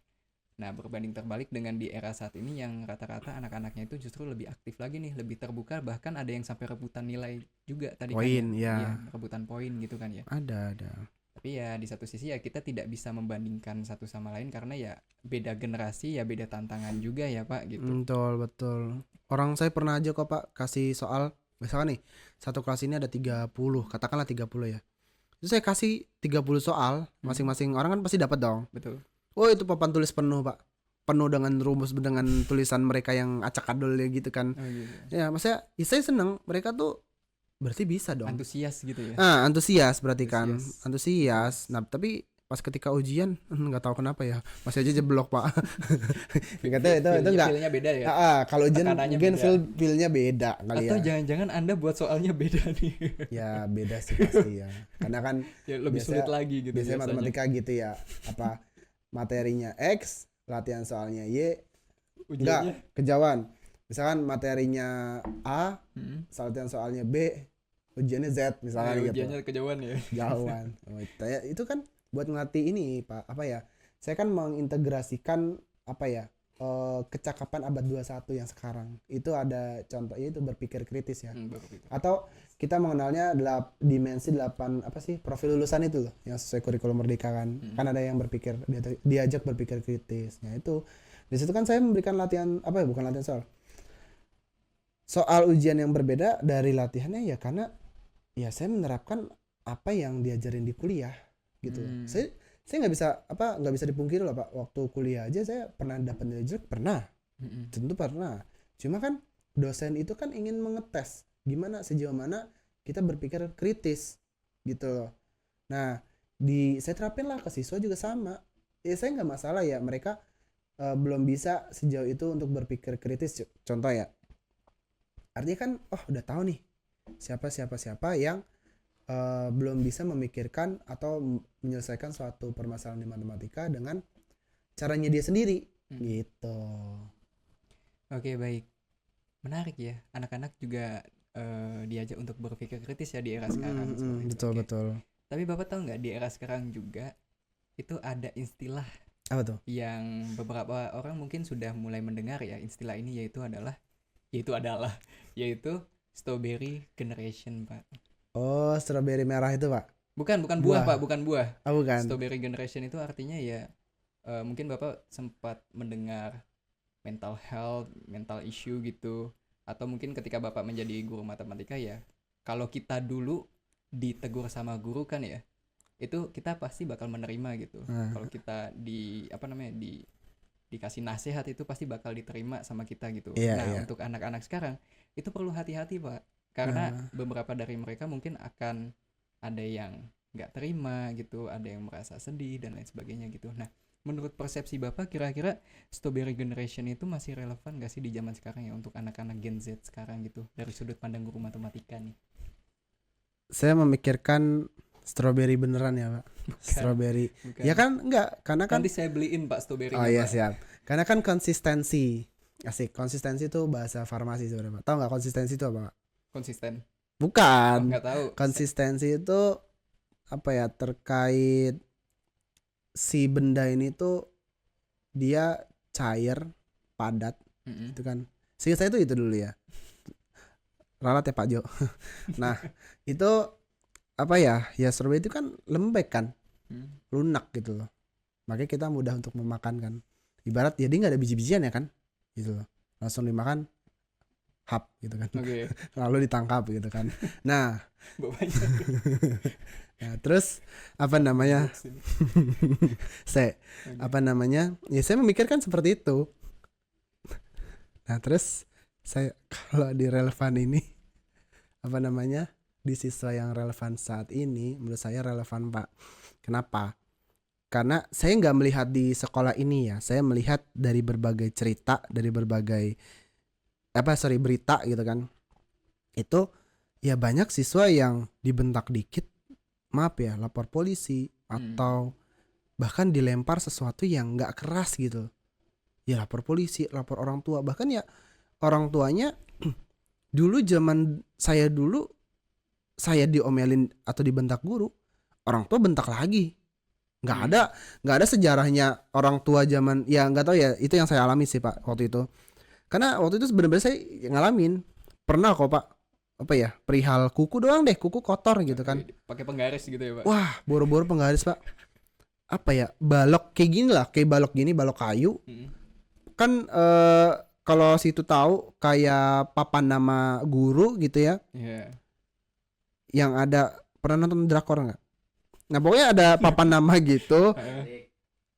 Nah, berbanding terbalik dengan di era saat ini yang rata-rata anak-anaknya itu justru lebih aktif lagi nih, lebih terbuka, bahkan ada yang sampai rebutan nilai juga tadi kan ya. Poin ya. Iya, rebutan poin gitu kan ya. Ada. Tapi ya di satu sisi ya kita tidak bisa membandingkan satu sama lain karena ya beda generasi ya beda tantangan juga ya Pak gitu. Betul, betul. Orang saya pernah aja kok Pak kasih soal, misalkan nih, satu kelas ini ada 30, katakanlah 30 ya. Terus saya kasih 30 soal, masing-masing orang kan pasti dapat dong. Betul. Oh, itu papan tulis penuh, Pak. Penuh dengan rumus, dengan tulisan mereka yang acak-adul ya gitu kan. Oh gitu. Ya, maksudnya ya saya seneng mereka tuh berarti bisa dong. Antusias gitu ya. Antusias berarti kan. Antusias. Antusias. Nah, tapi pas ketika ujian nggak tahu kenapa ya masih aja jeblok Pak. Nggak tahu itu nggak. Feelnya beda ya. Kalau ujian Tekanannya mungkin beda. feelnya beda kali Atau ya. jangan-jangan Anda buat soalnya beda nih. Ya beda sih pasti ya. Karena kan Ya lebih Biasa- sulit lagi gitu biasanya biasanya. matematika gitu ya. Apa materinya X, latihan soalnya Y, enggak Ujiannya. kejauhan. Misalkan materinya A, Hmm. latihan soalnya B, ujiannya Z misalnya gitu. Ujiannya kejauhan ya. Jauhan. Itu kan buat ngelatih ini Pak, apa ya? Saya kan mengintegrasikan apa ya? Kecakapan abad 21 yang sekarang. Itu ada contohnya itu berpikir kritis ya. Baru gitu. Atau kita mengenalnya dimensi 8 apa sih? Profil lulusan itu loh yang sesuai kurikulum Merdeka kan. Kan ada yang berpikir diajak berpikir kritis. Nah, itu di situ kan saya memberikan latihan apa ya? Bukan latihan soal ujian yang berbeda dari latihannya ya karena ya saya menerapkan apa yang diajarin di kuliah gitu. Saya nggak bisa dipungkiri loh Pak, waktu kuliah aja saya pernah dapat nilai jelek, pernah, tentu pernah. Cuma kan dosen itu kan ingin mengetes gimana sejauh mana kita berpikir kritis gitu loh. Nah, saya terapin lah ke siswa juga sama. Ya saya nggak masalah ya mereka belum bisa sejauh itu untuk berpikir kritis. Contoh ya, artinya kan udah tahu nih siapa yang belum bisa memikirkan atau menyelesaikan suatu permasalahan di matematika dengan caranya dia sendiri gitu. Oke, baik. Menarik ya. Anak-anak juga diajak untuk berpikir kritis ya di era sekarang. seperti itu. Betul Oke. betul. Tapi Bapak tahu nggak di era sekarang juga itu ada istilah Apa tuh? yang beberapa orang mungkin sudah mulai mendengar ya istilah ini yaitu strawberry generation, Pak. Oh, strawberry merah itu Pak? Bukan buah, Buah. Pak, bukan buah. Bukan. Strawberry generation itu artinya ya mungkin Bapak sempat mendengar mental health, mental issue gitu, atau mungkin ketika Bapak menjadi guru matematika ya, kalau kita dulu ditegur sama guru kan ya, itu kita pasti bakal menerima gitu. Kalau kita dikasih nasihat itu pasti bakal diterima sama kita gitu. Iya. Untuk anak-anak sekarang itu perlu hati-hati Pak, karena beberapa dari mereka mungkin akan ada yang nggak terima gitu, ada yang merasa sedih dan lain sebagainya gitu. Nah, menurut persepsi Bapak kira-kira strawberry generation itu masih relevan nggak sih di zaman sekarang ya untuk anak-anak Gen Z sekarang gitu dari sudut pandang guru matematika nih? Saya memikirkan strawberry beneran ya Pak. Strawberry. Bukan. Ya kan enggak, karena kan Nanti saya beliin Pak strawberry. Oh iya siap. Karena kan konsistensi. Asik, konsistensi itu bahasa farmasi sebenarnya Pak. Tahu nggak konsistensi itu apa Pak? Konsisten. Bukan. Nggak tahu. Konsistensi itu apa ya, terkait si benda ini tuh dia cair, padat, itu kan. Seingat saya itu dulu ya. Ralat ya Pak Jo. Nah, itu apa ya? Ya strawberry itu kan lembek kan. Lunak gitu loh. Makanya kita mudah untuk memakan kan. Ibarat ya dia nggak ada biji-bijian ya kan. Gitu loh. Langsung dimakan hap gitu kan. Oke. Lalu ditangkap gitu kan. Nah, Bapaknya. nah terus apa namanya? Ya saya memikirkan seperti itu. Nah, terus saya kalau di relevan ini apa namanya? Di siswa yang relevan saat ini menurut saya relevan Pak. Kenapa? Karena saya nggak melihat di sekolah ini ya, saya melihat dari berbagai cerita, dari berbagai berita gitu kan. Itu ya banyak siswa yang dibentak dikit, maaf ya, lapor polisi atau bahkan dilempar sesuatu yang nggak keras gitu. Ya lapor polisi, lapor orang tua, bahkan ya orang tuanya dulu zaman saya diomelin atau dibentak guru, orang tua bentak lagi. Nggak ada sejarahnya orang tua zaman, ya nggak tahu ya, itu yang saya alami sih Pak waktu itu. Karena waktu itu benar-benar saya ngalamin, pernah kok Pak apa ya, perihal kuku doang deh, kuku kotor gitu kan. Pakai penggaris gitu ya, Pak. Wah, boro-boro penggaris, Pak. Apa ya, balok kayak gini lah, kayak balok gini, balok kayu. Kan kalau situ tahu kayak papan nama guru gitu ya. Iya. Yang ada, pernah nonton drakor nggak? Nah pokoknya ada papan nama gitu.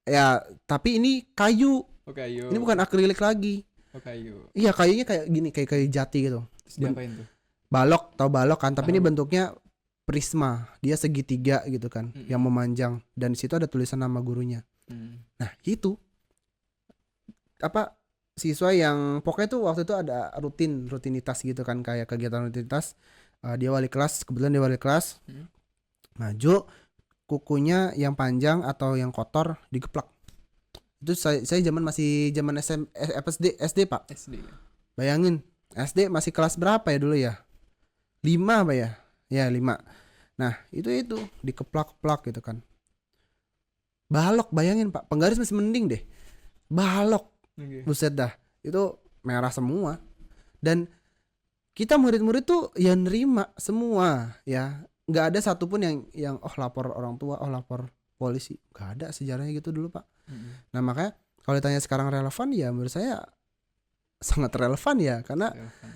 Ya tapi ini kayu. Oh, kayu. Ini bukan akrilik lagi. Oh, kayu. Iya kayunya kayak gini, kayak kayu jati gitu. Terus diapain tuh? Balok, tahu balok kan? Tapi ini Tahu. bentuknya prisma. Dia segitiga gitu kan, yang memanjang. Dan di situ ada tulisan nama gurunya. Nah itu apa, siswa yang pokoknya tuh waktu itu ada rutinitas gitu kan, kayak kegiatan rutinitas. Dia wali kelas, kebetulan dia wali kelas. Maju, kukunya yang panjang atau yang kotor digeplak. Itu saya masih zaman SD Pak. SD. Bayangin, SD masih kelas berapa ya dulu ya? 5 apa ya? Ya 5. Nah itu dikeplak-keplak gitu kan. Balok, bayangin Pak, penggaris masih mending deh. Balok, buset dah, itu merah semua. Dan kita murid-murid tuh ya nerima semua ya. Nggak ada satupun yang lapor orang tua, lapor polisi. Nggak ada sejarahnya gitu dulu Pak. Nah makanya kalau ditanya sekarang relevan ya menurut saya sangat relevan ya, karena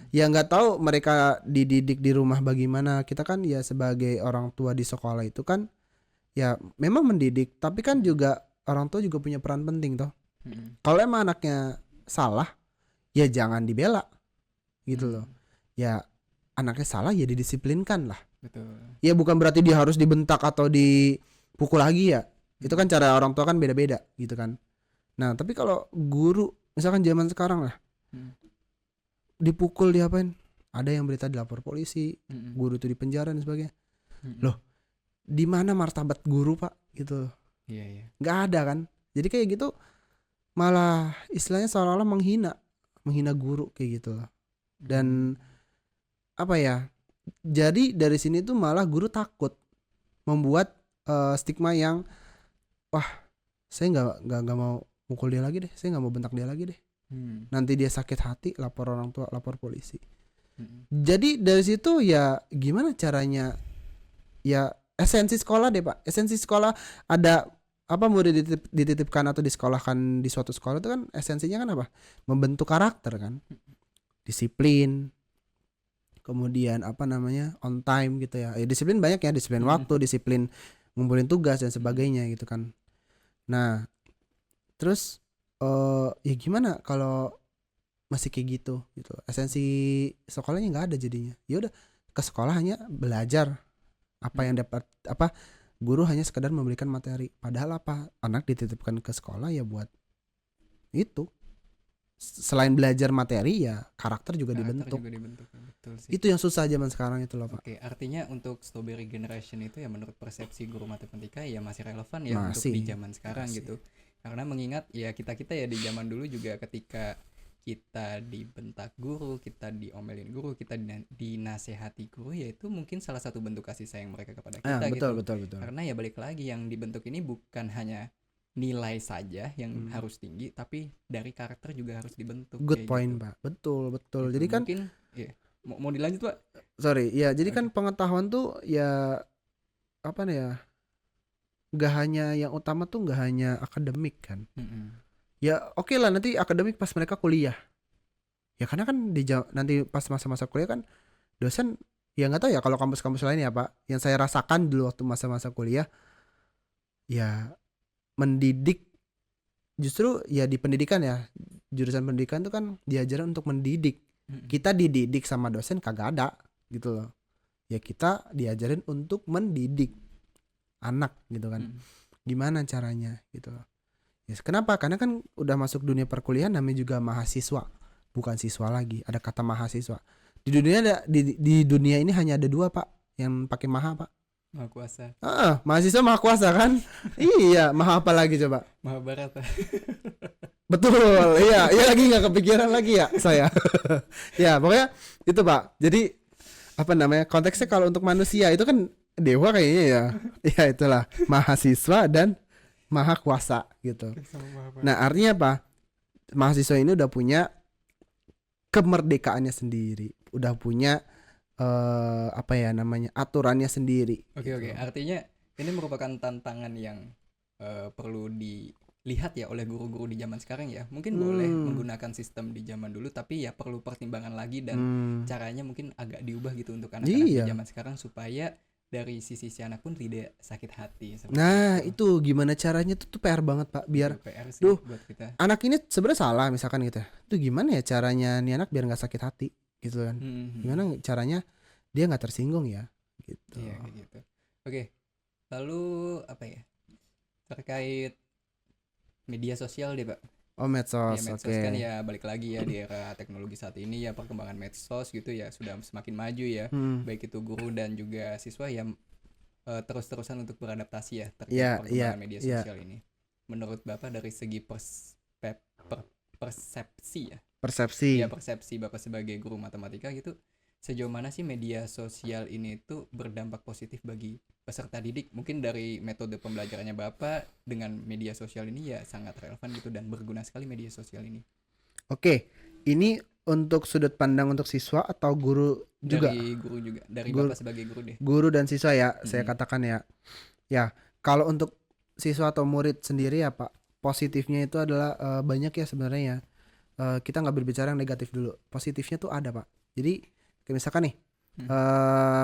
ya nggak tahu mereka dididik di rumah bagaimana. Kita kan ya sebagai orang tua di sekolah itu kan ya memang mendidik, tapi kan juga orang tua juga punya peran penting toh. Kalau emang anaknya salah ya jangan dibela gitu loh. Ya anaknya salah ya didisiplinkan lah. Betul. Ya bukan berarti dia harus dibentak atau dipukul lagi ya. Itu kan cara orang tua kan beda-beda gitu kan. Nah tapi kalau guru misalkan zaman sekarang lah, dipukul, diapain, ada yang berita dilapor polisi, guru itu dipenjara dan sebagainya. Loh, di mana martabat guru Pak gitu? Iya. Nggak ada kan. Jadi kayak gitu malah istilahnya seolah-olah menghina guru kayak gitu loh. Dan apa ya, jadi dari sini tuh malah guru takut membuat stigma yang wah saya nggak mau mukul dia lagi deh, saya nggak mau bentak dia lagi deh, nanti dia sakit hati lapor orang tua, lapor polisi. Jadi dari situ ya gimana caranya, ya esensi sekolah deh Pak, esensi sekolah ada apa, murid dititipkan atau disekolahkan di suatu sekolah itu kan esensinya kan apa, membentuk karakter kan, disiplin, kemudian apa namanya, on time gitu ya. Disiplin banyak ya, disiplin waktu, disiplin ngumpulin tugas dan sebagainya gitu kan. Nah terus ya gimana kalau masih kayak gitu esensi sekolahnya nggak ada, jadinya ya udah ke sekolah hanya belajar, apa yang dapat apa, guru hanya sekedar memberikan materi, padahal apa, anak dititipkan ke sekolah ya buat itu, selain belajar materi ya karakter juga dibentuk. Betul sih. Itu yang susah zaman sekarang itu loh Pak. Oke, artinya untuk strawberry generation itu ya menurut persepsi guru matematika ya masih relevan ya untuk Masih. di zaman sekarang gitu. Karena mengingat ya kita ya di zaman dulu juga ketika kita dibentak guru, kita diomelin guru, kita dinasehati guru, ya itu mungkin salah satu bentuk kasih sayang mereka kepada kita Betul. Karena ya balik lagi, yang dibentuk ini bukan hanya nilai saja yang harus tinggi, tapi dari karakter juga harus dibentuk. Good point gitu. Pak, betul. Gitu. Jadi kan mungkin ya, mau dilanjut Pak? Sorry ya, jadi kan pengetahuan tuh ya apa nih ya, nggak hanya yang utama tuh nggak hanya akademik kan. Ya oke lah nanti akademik pas mereka kuliah ya, karena kan nanti pas masa-masa kuliah kan dosen ya nggak tahu ya kalau kampus-kampus lain ya Pak, yang saya rasakan dulu waktu masa-masa kuliah ya mendidik, justru ya di pendidikan ya, jurusan pendidikan tuh kan diajarin untuk mendidik. Kita dididik sama dosen kagak ada gitu loh ya, kita diajarin untuk mendidik anak gitu kan. Gimana caranya gitu loh. Yes, kenapa? Karena kan udah masuk dunia perkuliahan, namanya juga mahasiswa, bukan siswa lagi. Ada kata mahasiswa. Di dunia di dunia ini hanya ada 2 Pak yang pakai maha Pak. Maha kuasa. Mahasiswa maha kuasa kan? Iya, maha apa lagi coba? Mahabharata. Betul, iya lagi nggak kepikiran lagi ya saya. Ya pokoknya itu Pak. Jadi apa namanya, konteksnya kalau untuk manusia itu kan dewa kayaknya ya. Ya itulah mahasiswa dan maha kuasa gitu. Nah artinya apa? Mahasiswa ini udah punya kemerdekaannya sendiri, udah punya apa ya namanya, aturannya sendiri Oke, gitu. artinya ini merupakan tantangan yang perlu dilihat ya oleh guru-guru di zaman sekarang ya. Mungkin boleh Hmm. menggunakan sistem di zaman dulu, tapi ya perlu pertimbangan lagi dan Hmm. caranya mungkin agak diubah gitu untuk anak-anak di Iya. zaman sekarang supaya dari sisi si anak pun tidak sakit hati seperti Nah, itu. itu gimana caranya tuh PR banget, Pak. Itu Biar PR sih duh, buat kita. anak ini sebenarnya salah misalkan gitu. Itu gimana ya caranya nih anak biar nggak sakit hati gitu kan. Hmm, Gimana caranya dia nggak tersinggung ya gitu. iya kayak gitu. Oke, lalu apa ya? Terkait media sosial deh, Pak. Oh, Ya medsos. medsos kan Oke. ya balik lagi ya di era teknologi saat ini ya perkembangan medsos gitu ya sudah semakin maju ya, Hmm. baik itu guru dan juga siswa yang terus-terusan untuk beradaptasi ya terkait Iya, iya, perkembangan media iya. sosial ini. Menurut Bapak dari segi persepsi ya, ya Persepsi. persepsi Bapak sebagai guru matematika gitu, sejauh mana sih media sosial ini tuh berdampak positif bagi peserta didik? Mungkin dari metode pembelajarannya Bapak dengan media sosial ini ya sangat relevan gitu dan berguna sekali media sosial ini. Oke. Ini untuk sudut pandang untuk siswa atau guru juga? Dari guru juga, dari Guru, Bapak sebagai guru deh. guru dan siswa ya, saya Mm-mm. katakan ya. Ya, kalau untuk siswa atau murid sendiri ya, Pak, positifnya itu adalah banyak ya sebenarnya ya. Kita nggak berbicara yang negatif dulu. Positifnya tuh ada, Pak. Jadi kayak misalkan nih, Mm.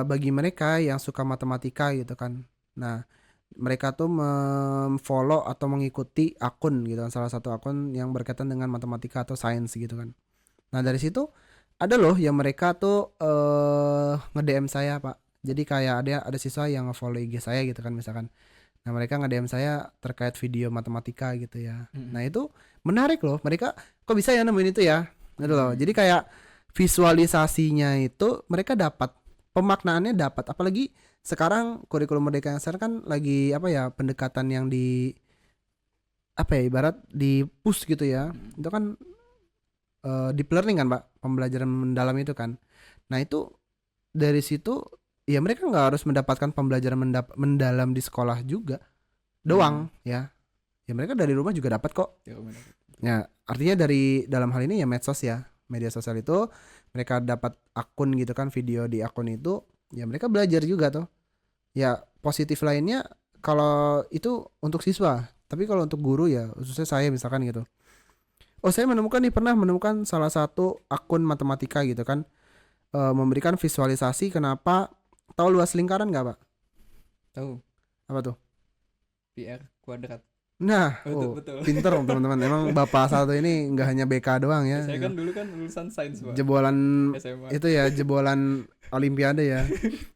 bagi mereka yang suka matematika gitu kan. Nah, mereka tuh follow atau mengikuti akun gitu kan, salah satu akun yang berkaitan dengan matematika atau sains gitu kan. Nah, dari situ ada loh yang mereka tuh nge-DM saya, Pak. Jadi kayak ada siswa yang nge-follow IG saya gitu kan misalkan. Nah, mereka nge-DM saya terkait video matematika gitu ya. Nah, Mm-mm. itu menarik loh. Mereka kok bisa ya nemuin itu ya? Gitu loh. Jadi Mm. kayak visualisasinya itu mereka dapat, pemaknaannya dapat. Apalagi sekarang kurikulum Merdeka yang sekarang kan lagi apa ya, pendekatan yang di apa ya, ibarat di push gitu ya. Mm. Itu kan deep learning kan, Pak, pembelajaran mendalam itu kan. Nah, itu dari situ ya mereka nggak harus mendapatkan pembelajaran mendalam di sekolah juga Mm. doang ya. Ya mereka dari rumah juga dapat kok. Ya, benar. Ya, artinya dari dalam hal ini ya medsos ya. Media sosial itu mereka dapat akun gitu kan, video di akun itu, ya mereka belajar juga tuh. Ya, positif lainnya kalau itu untuk siswa. Tapi kalau untuk guru ya, khususnya saya misalkan gitu. Oh, saya pernah menemukan salah satu akun matematika gitu kan, memberikan visualisasi kenapa, tahu luas lingkaran nggak, Pak? Tahu Apa tuh? PR kuadrat. Nah, Betul, oh, betul. pinter dong teman-teman. Emang Bapak satu ini nggak hanya BK doang Ya, ya. saya kan dulu kan lulusan sains, Pak. Jebolan SMA. itu ya, jebolan Olimpiade ya.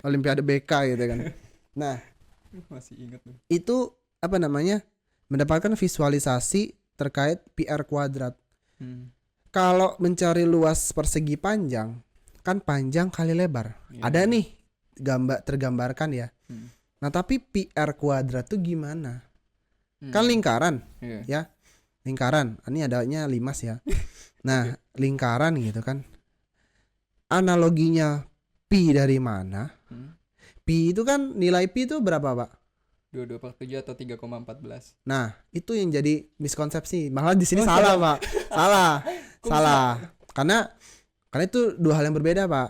Olimpiade BK gitu kan. Nah, Masih ingat tuh. itu apa namanya? Mendapatkan visualisasi terkait PR kuadrat. Hmm. Kalau mencari luas persegi panjang, kan panjang kali lebar. Ya. Ada nih tergambarkan ya. Hmm. Nah, tapi PR kuadrat tuh gimana? Kan Hmm. lingkaran Iya. ya. Lingkaran. Ini adanya limas ya. Nah, lingkaran gitu kan. Analoginya pi dari mana? Hmm. Pi itu kan, nilai pi itu berapa, Pak? 22/7 atau 3,14. Nah, itu yang jadi miskonsepsi. Malah di sini Oh, salah, salah. Pak. Salah. Kok Salah. Karena itu dua hal yang berbeda, Pak.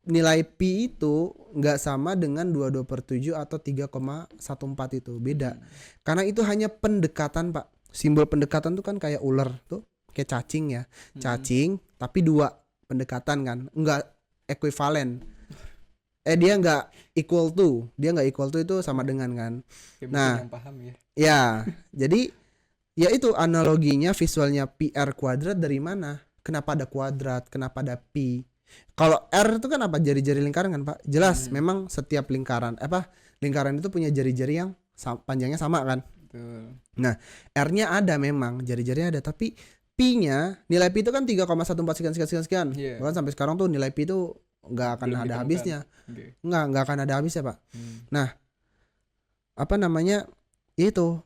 Nilai pi itu nggak sama dengan 22/7 atau 3,14 itu. Beda. Karena itu hanya pendekatan, Pak. Simbol pendekatan tuh kan kayak ular tuh, kayak cacing ya. Hmm. Cacing tapi dua pendekatan kan. Enggak ekuivalen. Dia nggak equal to. Dia nggak equal to itu sama dengan kan. Kayak Nah, mungkin yang paham ya. ya, jadi ya itu analoginya, visualnya PR kuadrat dari mana? Kenapa ada kuadrat? Kenapa ada pi? Kalau R itu kan apa? Jari-jari lingkaran kan, Pak? Jelas, Hmm. memang setiap lingkaran itu punya jari-jari yang panjangnya sama kan? Betul. R-nya ada memang, jari-jarinya ada, tapi pi-nya, nilai pi itu kan 3,14 sekian. Iya. Bahkan sampai sekarang tuh nilai pi itu nggak akan Belum ada ditemukan. habisnya. Oke. Nggak akan ada habisnya, Pak. Hmm. Apa namanya? Itu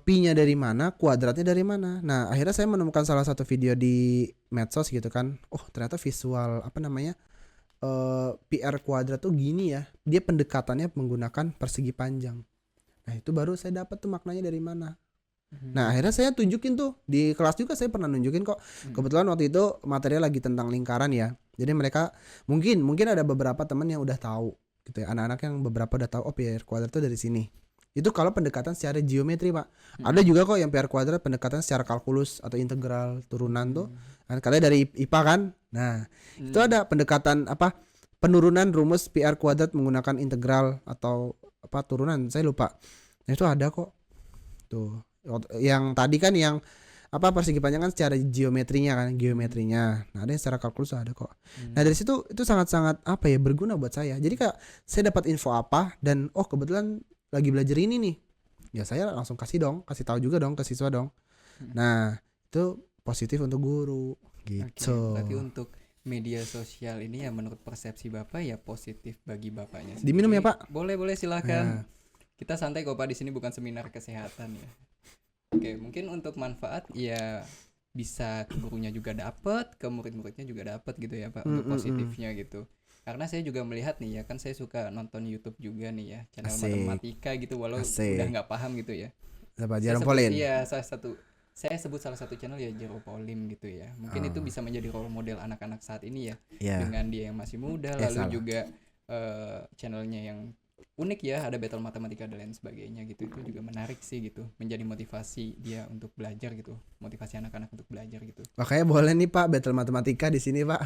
pi-nya dari mana, kuadratnya dari mana. Nah, akhirnya saya menemukan salah satu video di medsos gitu kan. Oh, ternyata visual apa namanya? PR kuadrat tuh gini ya. Dia pendekatannya menggunakan persegi panjang. Nah, itu baru saya dapat tuh maknanya dari mana. Nah akhirnya saya tunjukin tuh di kelas juga, saya pernah nunjukin kok. Kebetulan waktu itu materinya lagi tentang lingkaran ya. Jadi mereka mungkin ada beberapa teman yang udah tahu gitu ya. Anak-anak yang beberapa udah tahu, oh pi r kuadrat tuh dari sini. Itu kalau pendekatan secara geometri pak. Ada juga kok yang pi r kuadrat pendekatan secara kalkulus atau integral turunan tuh. Kan kalian dari IPA kan. Nah itu ada pendekatan apa, penurunan rumus pi r kuadrat menggunakan integral atau apa turunan, saya lupa. Nah itu ada kok tuh. Yang tadi kan yang apa, persegi panjang kan secara geometrinya. Nah ada yang secara kalkulus ada kok. Nah dari situ itu sangat-sangat apa ya, berguna buat saya. Jadi kak saya dapat info apa dan oh kebetulan lagi belajar ini nih, ya saya langsung kasih tahu juga dong ke siswa dong. Nah itu positif untuk guru gitu. Berarti untuk media sosial ini ya menurut persepsi Bapak ya positif bagi Bapaknya Diminum sendiri. ya Pak? Boleh silakan. Kita santai kok Pak, di sini bukan seminar kesehatan ya. Oke, mungkin untuk manfaat ya bisa ke gurunya juga dapat, ke murid-muridnya juga dapat gitu ya Pak, untuk positifnya gitu. Karena saya juga melihat nih ya, kan saya suka nonton YouTube juga nih ya, channel Asik. matematika gitu, walau Asik. udah nggak paham gitu ya. Apa Saya Jarum sebut, Polin? iya, saya sebut salah satu channel ya Jero Polim gitu ya. Mungkin itu bisa menjadi role model anak-anak saat ini ya. Iya. Dengan dia yang masih muda, lalu salah. juga channelnya yang unik ya, ada battle matematika dan lain sebagainya gitu. Itu juga menarik sih gitu, menjadi motivasi dia untuk belajar gitu, motivasi anak-anak untuk belajar gitu. Makanya boleh nih Pak battle matematika di sini Pak.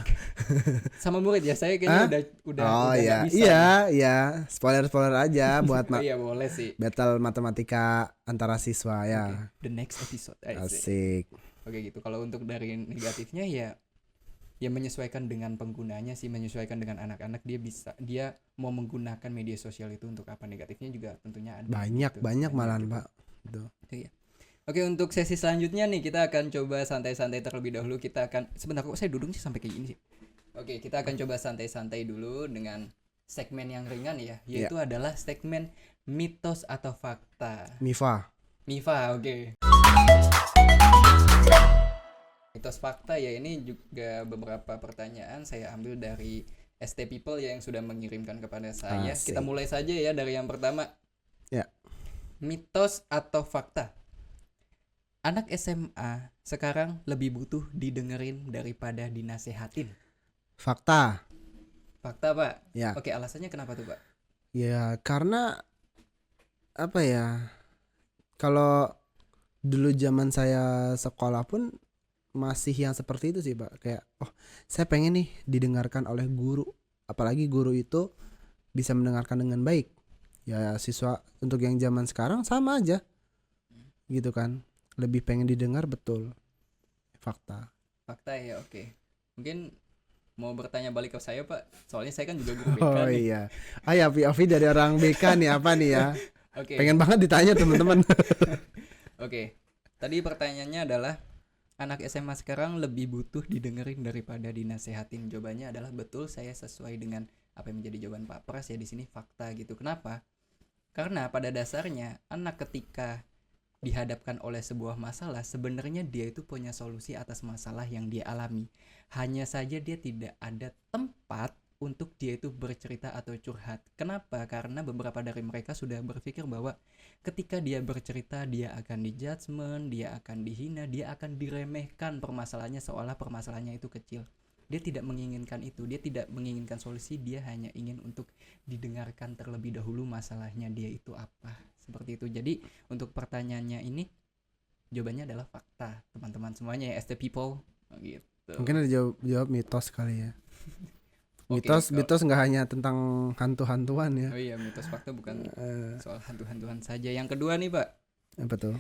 Sama murid ya, saya kayaknya udah Oh nggak iya, bisa iya, spoiler aja buat nih. Iya boleh sih. battle matematika antara siswa ya. The next episode. Asik. Oke gitu. Kalau untuk dari negatifnya ya menyesuaikan dengan penggunanya sih, menyesuaikan dengan anak-anak, dia mau menggunakan media sosial itu untuk apa. Negatifnya juga tentunya ada Banyak gitu. malahan gitu. Pak. Gitu. Iya. Oke, untuk sesi selanjutnya nih kita akan coba santai-santai terlebih dahulu. Kita akan sebentar kok saya duduk sih sampai kayak gini sih. Oke, kita akan coba santai-santai dulu dengan segmen yang ringan ya, yaitu adalah segmen mitos atau fakta. Mifa, oke. Mitos fakta ya, ini juga beberapa pertanyaan saya ambil dari ST People ya yang sudah mengirimkan kepada saya. Asik. Kita mulai saja ya dari yang pertama. Ya. Mitos atau fakta? Anak SMA sekarang lebih butuh didengerin daripada dinasehatin. Fakta. Fakta Pak? Ya. Oke, alasannya kenapa tuh Pak? Ya karena apa ya? Kalau dulu zaman saya sekolah pun masih yang seperti itu sih Pak. Kayak saya pengen nih didengarkan oleh guru. Apalagi guru itu bisa mendengarkan dengan baik. Ya siswa untuk yang zaman sekarang sama aja. Gitu kan. Lebih pengen didengar, betul. Fakta. Fakta ya, oke. Mungkin mau bertanya balik ke saya Pak. Soalnya saya kan juga guru BK Oh nih. iya. Ya POV dari orang BK nih apa nih ya. Oke. Pengen banget ditanya teman-teman. Oke. Tadi pertanyaannya adalah anak SMA sekarang lebih butuh didengerin daripada dinasehatin. Jawabannya adalah betul, saya sesuai dengan apa yang menjadi jawaban Pak Pras ya, di sini fakta gitu. Kenapa? Karena pada dasarnya anak ketika dihadapkan oleh sebuah masalah, sebenarnya dia itu punya solusi atas masalah yang dia alami. Hanya saja dia tidak ada tempat untuk dia itu bercerita atau curhat. Kenapa? Karena beberapa dari mereka sudah berpikir bahwa ketika dia bercerita dia akan dijudgment, dia akan dihina, dia akan diremehkan permasalahannya seolah permasalahannya itu kecil. Dia tidak menginginkan itu, dia tidak menginginkan solusi, dia hanya ingin untuk didengarkan terlebih dahulu masalahnya dia itu apa. Seperti itu. Jadi untuk pertanyaannya ini jawabannya adalah fakta, teman-teman semuanya ya, ST People gitu. Mungkin ada jawab mitos kali ya. Oke, Mitos nggak hanya tentang hantu-hantuan ya. Oh iya, mitos fakta bukan soal hantu-hantuan saja. Yang kedua nih Pak, Apa tuh?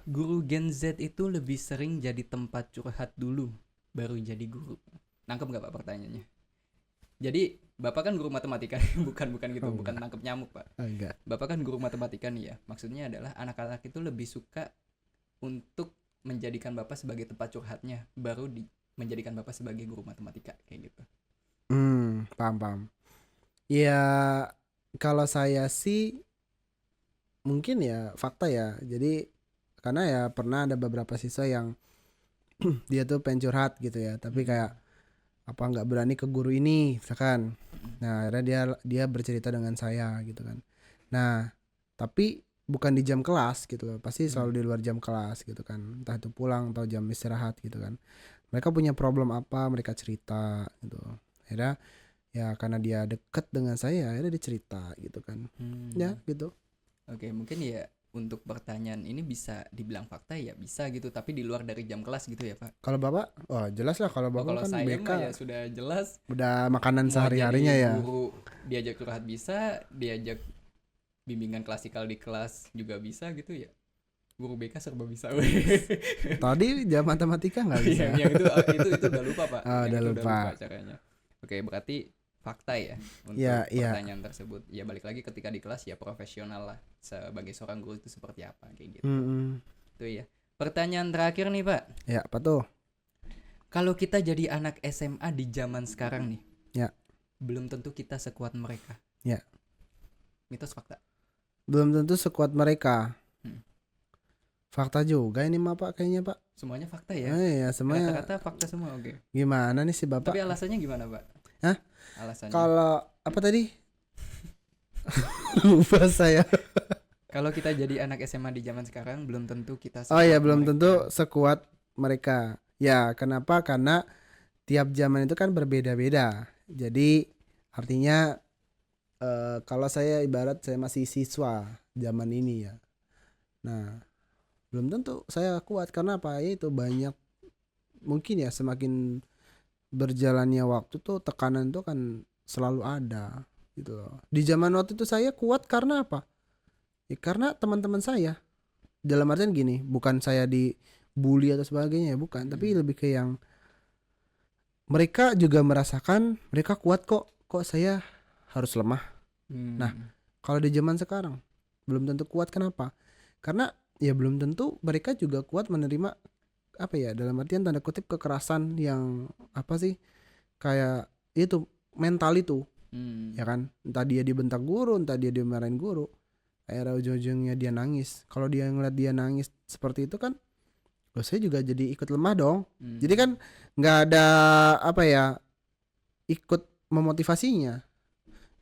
guru Gen Z itu lebih sering jadi tempat curhat dulu baru jadi guru. Nangkep nggak Pak pertanyaannya? Jadi Bapak kan guru matematika, bukan gitu, bukan nangkep nyamuk Pak. Enggak. Bapak kan guru matematika nih ya. Maksudnya adalah anak-anak itu lebih suka untuk menjadikan Bapak sebagai tempat curhatnya, baru menjadikan Bapak sebagai guru matematika kayak gitu. Paham. Ya kalau saya sih mungkin ya fakta ya. Jadi karena ya pernah ada beberapa siswa yang dia tuh pengen curhat gitu ya, tapi kayak apa nggak berani ke guru ini misalkan. Nah akhirnya dia bercerita dengan saya gitu kan. Nah tapi bukan di jam kelas gitu loh, pasti selalu di luar jam kelas gitu kan, entah itu pulang atau jam istirahat gitu kan. Mereka punya problem apa, mereka cerita gitu. Akhirnya ya karena dia deket dengan saya, akhirnya dia cerita gitu kan. Ya Hmm. gitu. Oke, mungkin ya untuk pertanyaan ini bisa dibilang fakta ya bisa gitu, tapi di luar dari jam kelas gitu ya Pak. Kalau bapak, oh jelas lah, kalau Oh, bapak kalau kan saya BK mah ya sudah jelas, udah makanan mau sehari-harinya jadi ya. guru diajak curhat bisa, diajak bimbingan klasikal di kelas juga bisa gitu ya. Guru BK serba bisa. Tadi jam matematika nggak bisa. yang itu udah lupa Pak, Oh, yang udah itu udah lupa. lupa caranya. Oke, berarti fakta ya Ya, untuk iya. pertanyaan tersebut. Ya balik lagi ketika di kelas ya profesional lah sebagai seorang guru itu seperti apa kayak gitu. Mm-mm. Itu ya. Pertanyaan terakhir nih Pak. Ya, apa tuh? Kalau kita jadi anak SMA di zaman sekarang nih, Ya, belum tentu kita sekuat mereka. ya. Mitos fakta? Belum tentu sekuat mereka. Hmm. Fakta juga ini mah Pak kayaknya Pak. Semuanya fakta ya? Ya semuanya. Rata-rata fakta semua, oke. Gimana nih si Bapak? Tapi alasannya gimana Pak? Hah? Alasannya? Kalau apa tadi? Lupa saya. Kalau kita jadi anak SMA di zaman sekarang, belum tentu kita Oh ya, sekuat belum mereka. tentu sekuat mereka. Ya, kenapa? Karena tiap zaman itu kan berbeda-beda. Jadi artinya kalau saya ibarat saya masih siswa zaman ini ya. Nah, belum tentu saya kuat karena apa? Ya itu banyak, mungkin ya semakin berjalannya waktu tuh tekanan tuh kan selalu ada gitu loh. Di zaman waktu itu saya kuat karena apa? Ya karena teman-teman saya. Dalam artian gini, bukan saya dibully atau sebagainya ya, bukan, tapi lebih ke yang mereka juga merasakan mereka kuat kok, kok saya harus lemah. Nah, Hmm. kalau di zaman sekarang belum tentu kuat, kenapa? Karena ya belum tentu mereka juga kuat menerima apa ya, dalam artian tanda kutip kekerasan yang apa sih, kayak itu mental itu Hmm. ya kan, entah dia dibentak guru, entah dia dimarahin guru, akhirnya ujung-ujungnya dia nangis. Kalau dia ngeliat dia nangis seperti itu kan, loh saya juga jadi ikut lemah dong. Hmm. Jadi kan nggak ada apa ya, ikut memotivasinya.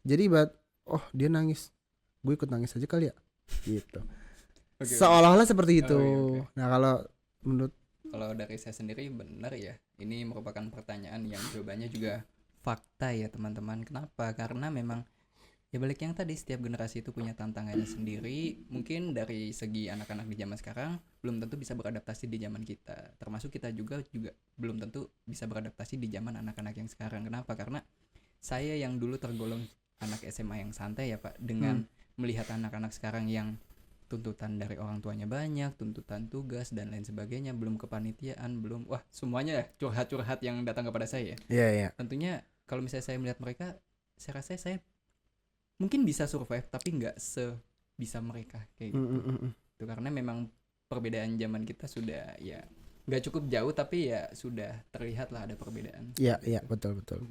Jadi buat oh dia nangis, gue ikut nangis aja kali ya, gitu. Oke, oke. Seolah-olah seperti itu. Oh, iya, oke. Nah kalau menurut Kalau dari saya sendiri benar ya. Ini merupakan pertanyaan yang jawabannya juga fakta ya teman-teman. Kenapa? Karena memang ya balik yang tadi, setiap generasi itu punya tantangannya sendiri. Mungkin dari segi anak-anak di zaman sekarang belum tentu bisa beradaptasi di zaman kita. Termasuk kita juga belum tentu bisa beradaptasi di zaman anak-anak yang sekarang. Kenapa? Karena saya yang dulu tergolong anak SMA yang santai ya Pak, dengan melihat anak-anak sekarang yang tuntutan dari orang tuanya banyak, tuntutan tugas dan lain sebagainya, belum kepanitiaan, belum wah semuanya ya, curhat-curhat yang datang kepada saya. Iya, iya. Tentunya kalau misalnya saya melihat mereka, saya rasa saya mungkin bisa survive tapi nggak sebisa mereka kayak gitu. Itu karena memang perbedaan zaman kita sudah ya nggak cukup jauh, tapi ya sudah terlihat lah ada perbedaan. Iya, iya, betul, betul.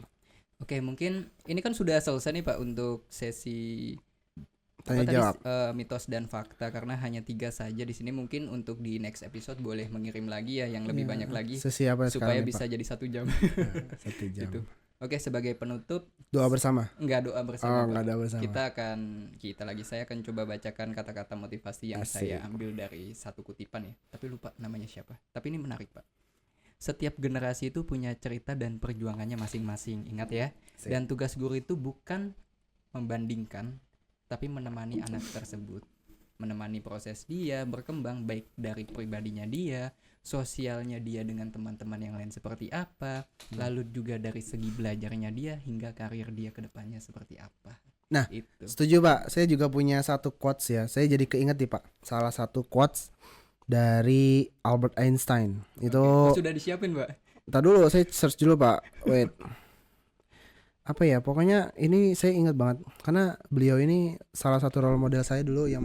Oke, mungkin ini kan sudah selesai nih Pak untuk sesi apa Tanya tadi jawab. mitos dan fakta, karena hanya 3 saja di sini. Mungkin untuk di next episode boleh mengirim lagi ya yang lebih Iya, banyak lagi sesi apa supaya sekarang nih, bisa Pak? jadi 1 jam. Nah, 1 jam. Gitu. Oke, sebagai penutup Doa bersama. enggak doa bersama Oh, Pak. nggak ada bersama. Saya akan coba bacakan kata-kata motivasi yang Asik. saya ambil dari satu kutipan ya. Tapi lupa namanya siapa. Tapi ini menarik Pak. Setiap generasi itu punya cerita dan perjuangannya masing-masing. Ingat ya. Asik. Dan tugas guru itu bukan membandingkan, tapi menemani anak tersebut, menemani proses dia berkembang, baik dari pribadinya dia, sosialnya dia dengan teman-teman yang lain seperti apa, lalu juga dari segi belajarnya dia hingga karir dia ke depannya seperti apa. Nah, itu. setuju Pak. Saya juga punya satu quotes ya. Saya jadi keinget nih Pak, salah satu quotes dari Albert Einstein. Itu Oh, sudah disiapin, Pak? Ntar dulu saya search dulu Pak. Wait. Apa ya, pokoknya ini saya ingat banget karena beliau ini salah satu role model saya dulu yang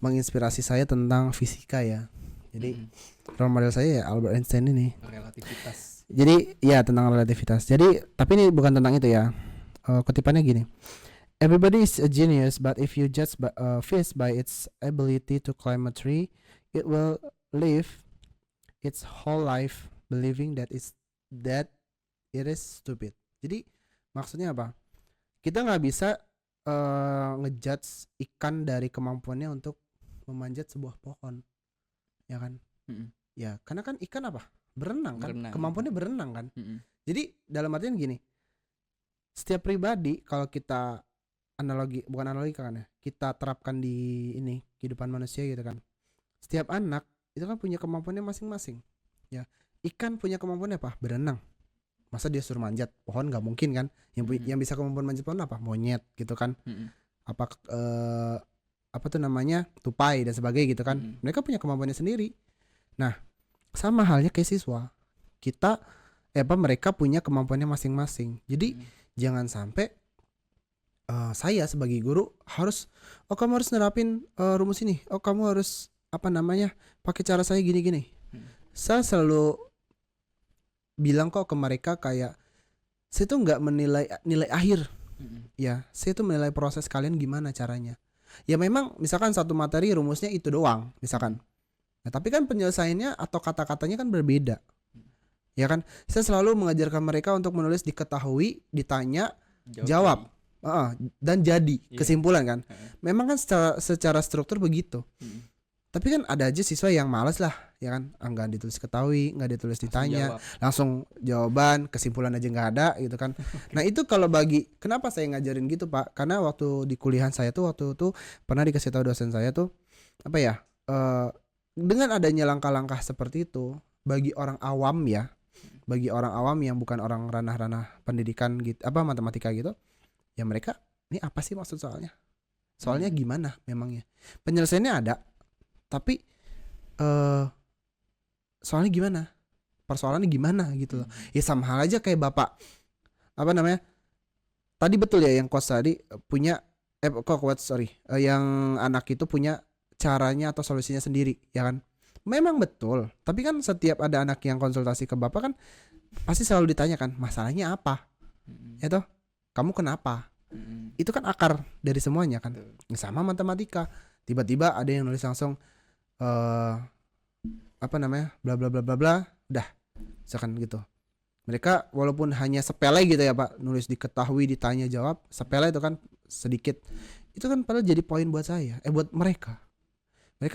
menginspirasi saya tentang fisika ya. Jadi role model saya ya Albert Einstein ini. Relativitas. Jadi ya tentang relativitas. Jadi tapi ini bukan tentang itu ya. Kutipannya gini. Everybody is a genius, but if you judge fish by its ability to climb a tree, it will live its whole life believing that it is stupid. Jadi maksudnya apa? Kita nggak bisa ngejudge ikan dari kemampuannya untuk memanjat sebuah pohon, ya kan? Mm-mm. Ya, karena kan ikan apa? Berenang kan? Berenang. Kemampuannya berenang kan? Mm-mm. Jadi dalam artian gini, setiap pribadi kalau kita bukan analogi kan ya, kita terapkan di ini kehidupan manusia gitu kan. Setiap anak itu kan punya kemampuannya masing-masing. Ya, ikan punya kemampuannya apa? Berenang. Masa dia suruh manjat pohon, nggak mungkin kan? Yang bisa kemampuan manjat pohon apa? Monyet gitu kan? Mm-mm. Apa tuh namanya, tupai dan sebagainya gitu kan. Mereka punya kemampuannya sendiri. Nah, sama halnya kayak siswa, mereka punya kemampuannya masing-masing. Jadi jangan sampai saya sebagai guru harus, kamu harus nerapin rumus ini, kamu harus pakai cara saya gini-gini. Saya selalu bilang kok ke mereka kayak, saya tuh nggak menilai nilai akhir. Ya, saya tuh menilai proses kalian gimana caranya. Ya memang misalkan satu materi rumusnya itu doang misalkan. Nah, tapi kan penyelesaiannya atau kata-katanya kan berbeda. Ya kan? Saya selalu mengajarkan mereka untuk menulis diketahui, ditanya, jawab. Dan jadi kesimpulan kan. Memang kan secara struktur begitu. Tapi kan ada aja siswa yang malas lah, ya kan? Enggak ditulis ketahui, enggak ditulis ditanya, langsung jawaban, kesimpulan aja nggak ada gitu kan. Nah, itu kalau kenapa saya ngajarin gitu, Pak? Karena waktu di kuliahan saya tuh pernah dikasih tahu dosen saya tuh dengan adanya langkah-langkah seperti itu bagi orang awam yang bukan orang ranah-ranah pendidikan gitu, matematika gitu, ya mereka ini apa sih maksud soalnya gimana memangnya, penyelesaiannya ada, tapi soalnya gimana, persoalannya gimana gitu loh. Ya sama hal aja kayak bapak tadi, betul ya yang coach tadi punya yang anak itu punya caranya atau solusinya sendiri, ya kan? Memang betul, tapi kan setiap ada anak yang konsultasi ke bapak kan pasti selalu ditanyakan masalahnya apa, ya toh, kamu kenapa? Itu kan akar dari semuanya kan. Sama matematika, tiba-tiba ada yang nulis langsung bla bla bla bla bla, udah misalkan gitu. Mereka walaupun hanya sepele gitu ya Pak, nulis diketahui, ditanya, jawab, sepele itu kan sedikit, itu kan padahal jadi poin buat saya, buat mereka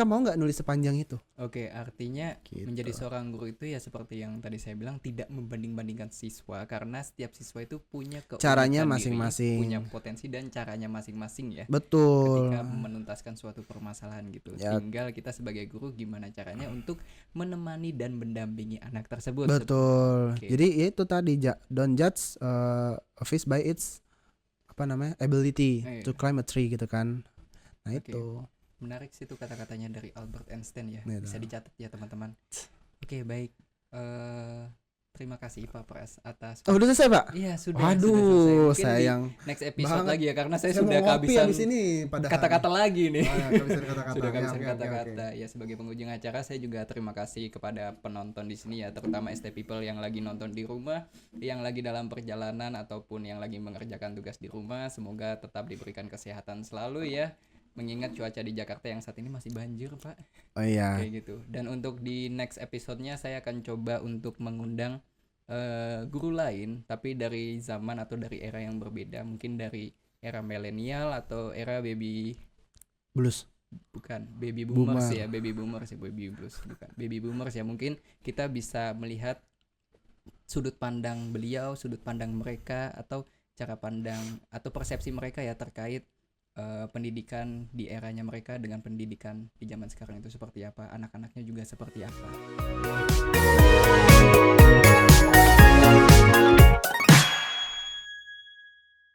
mau nggak nulis sepanjang itu. Oke, artinya gitu. Menjadi seorang guru itu ya seperti yang tadi saya bilang, tidak membanding-bandingkan siswa, karena setiap siswa itu punya caranya keunikan masing-masing, diri, punya potensi dan caranya masing-masing ya. Betul. Ketika menuntaskan suatu permasalahan gitu. Ya. Tinggal kita sebagai guru gimana caranya untuk menemani dan mendampingi anak tersebut. Betul. Jadi itu tadi, don't judge a fish by its ability to climb a tree gitu kan. Nah, itu menarik sih itu kata-katanya dari Albert Einstein ya. Bisa dicatat ya teman-teman. Oke, baik. Terima kasih Pak Pras atas. Udah selesai Pak? Iya sudah. Waduh, sayang. Next episode lagi ya, karena saya mau sudah kehabisan kata-kata lagi nih. Sudah kehabisan kata-kata. Ya, sebagai penghujung acara saya juga terima kasih kepada penonton di sini ya, terutama ST People yang lagi nonton di rumah, yang lagi dalam perjalanan ataupun yang lagi mengerjakan tugas di rumah. Semoga tetap diberikan kesehatan selalu ya. Mengingat cuaca di Jakarta yang saat ini masih banjir Pak. Oh iya. Kayak gitu. Dan untuk di next episode-nya saya akan coba untuk mengundang guru lain, tapi dari zaman atau dari era yang berbeda. Mungkin dari era milenial atau era baby blues. Bukan, baby boomers ya. Baby boomers ya, baby blues. Bukan, baby boomers ya. Mungkin kita bisa melihat sudut pandang beliau, sudut pandang mereka, atau cara pandang atau persepsi mereka ya terkait pendidikan di eranya mereka dengan pendidikan di zaman sekarang itu seperti apa, anak-anaknya juga seperti apa.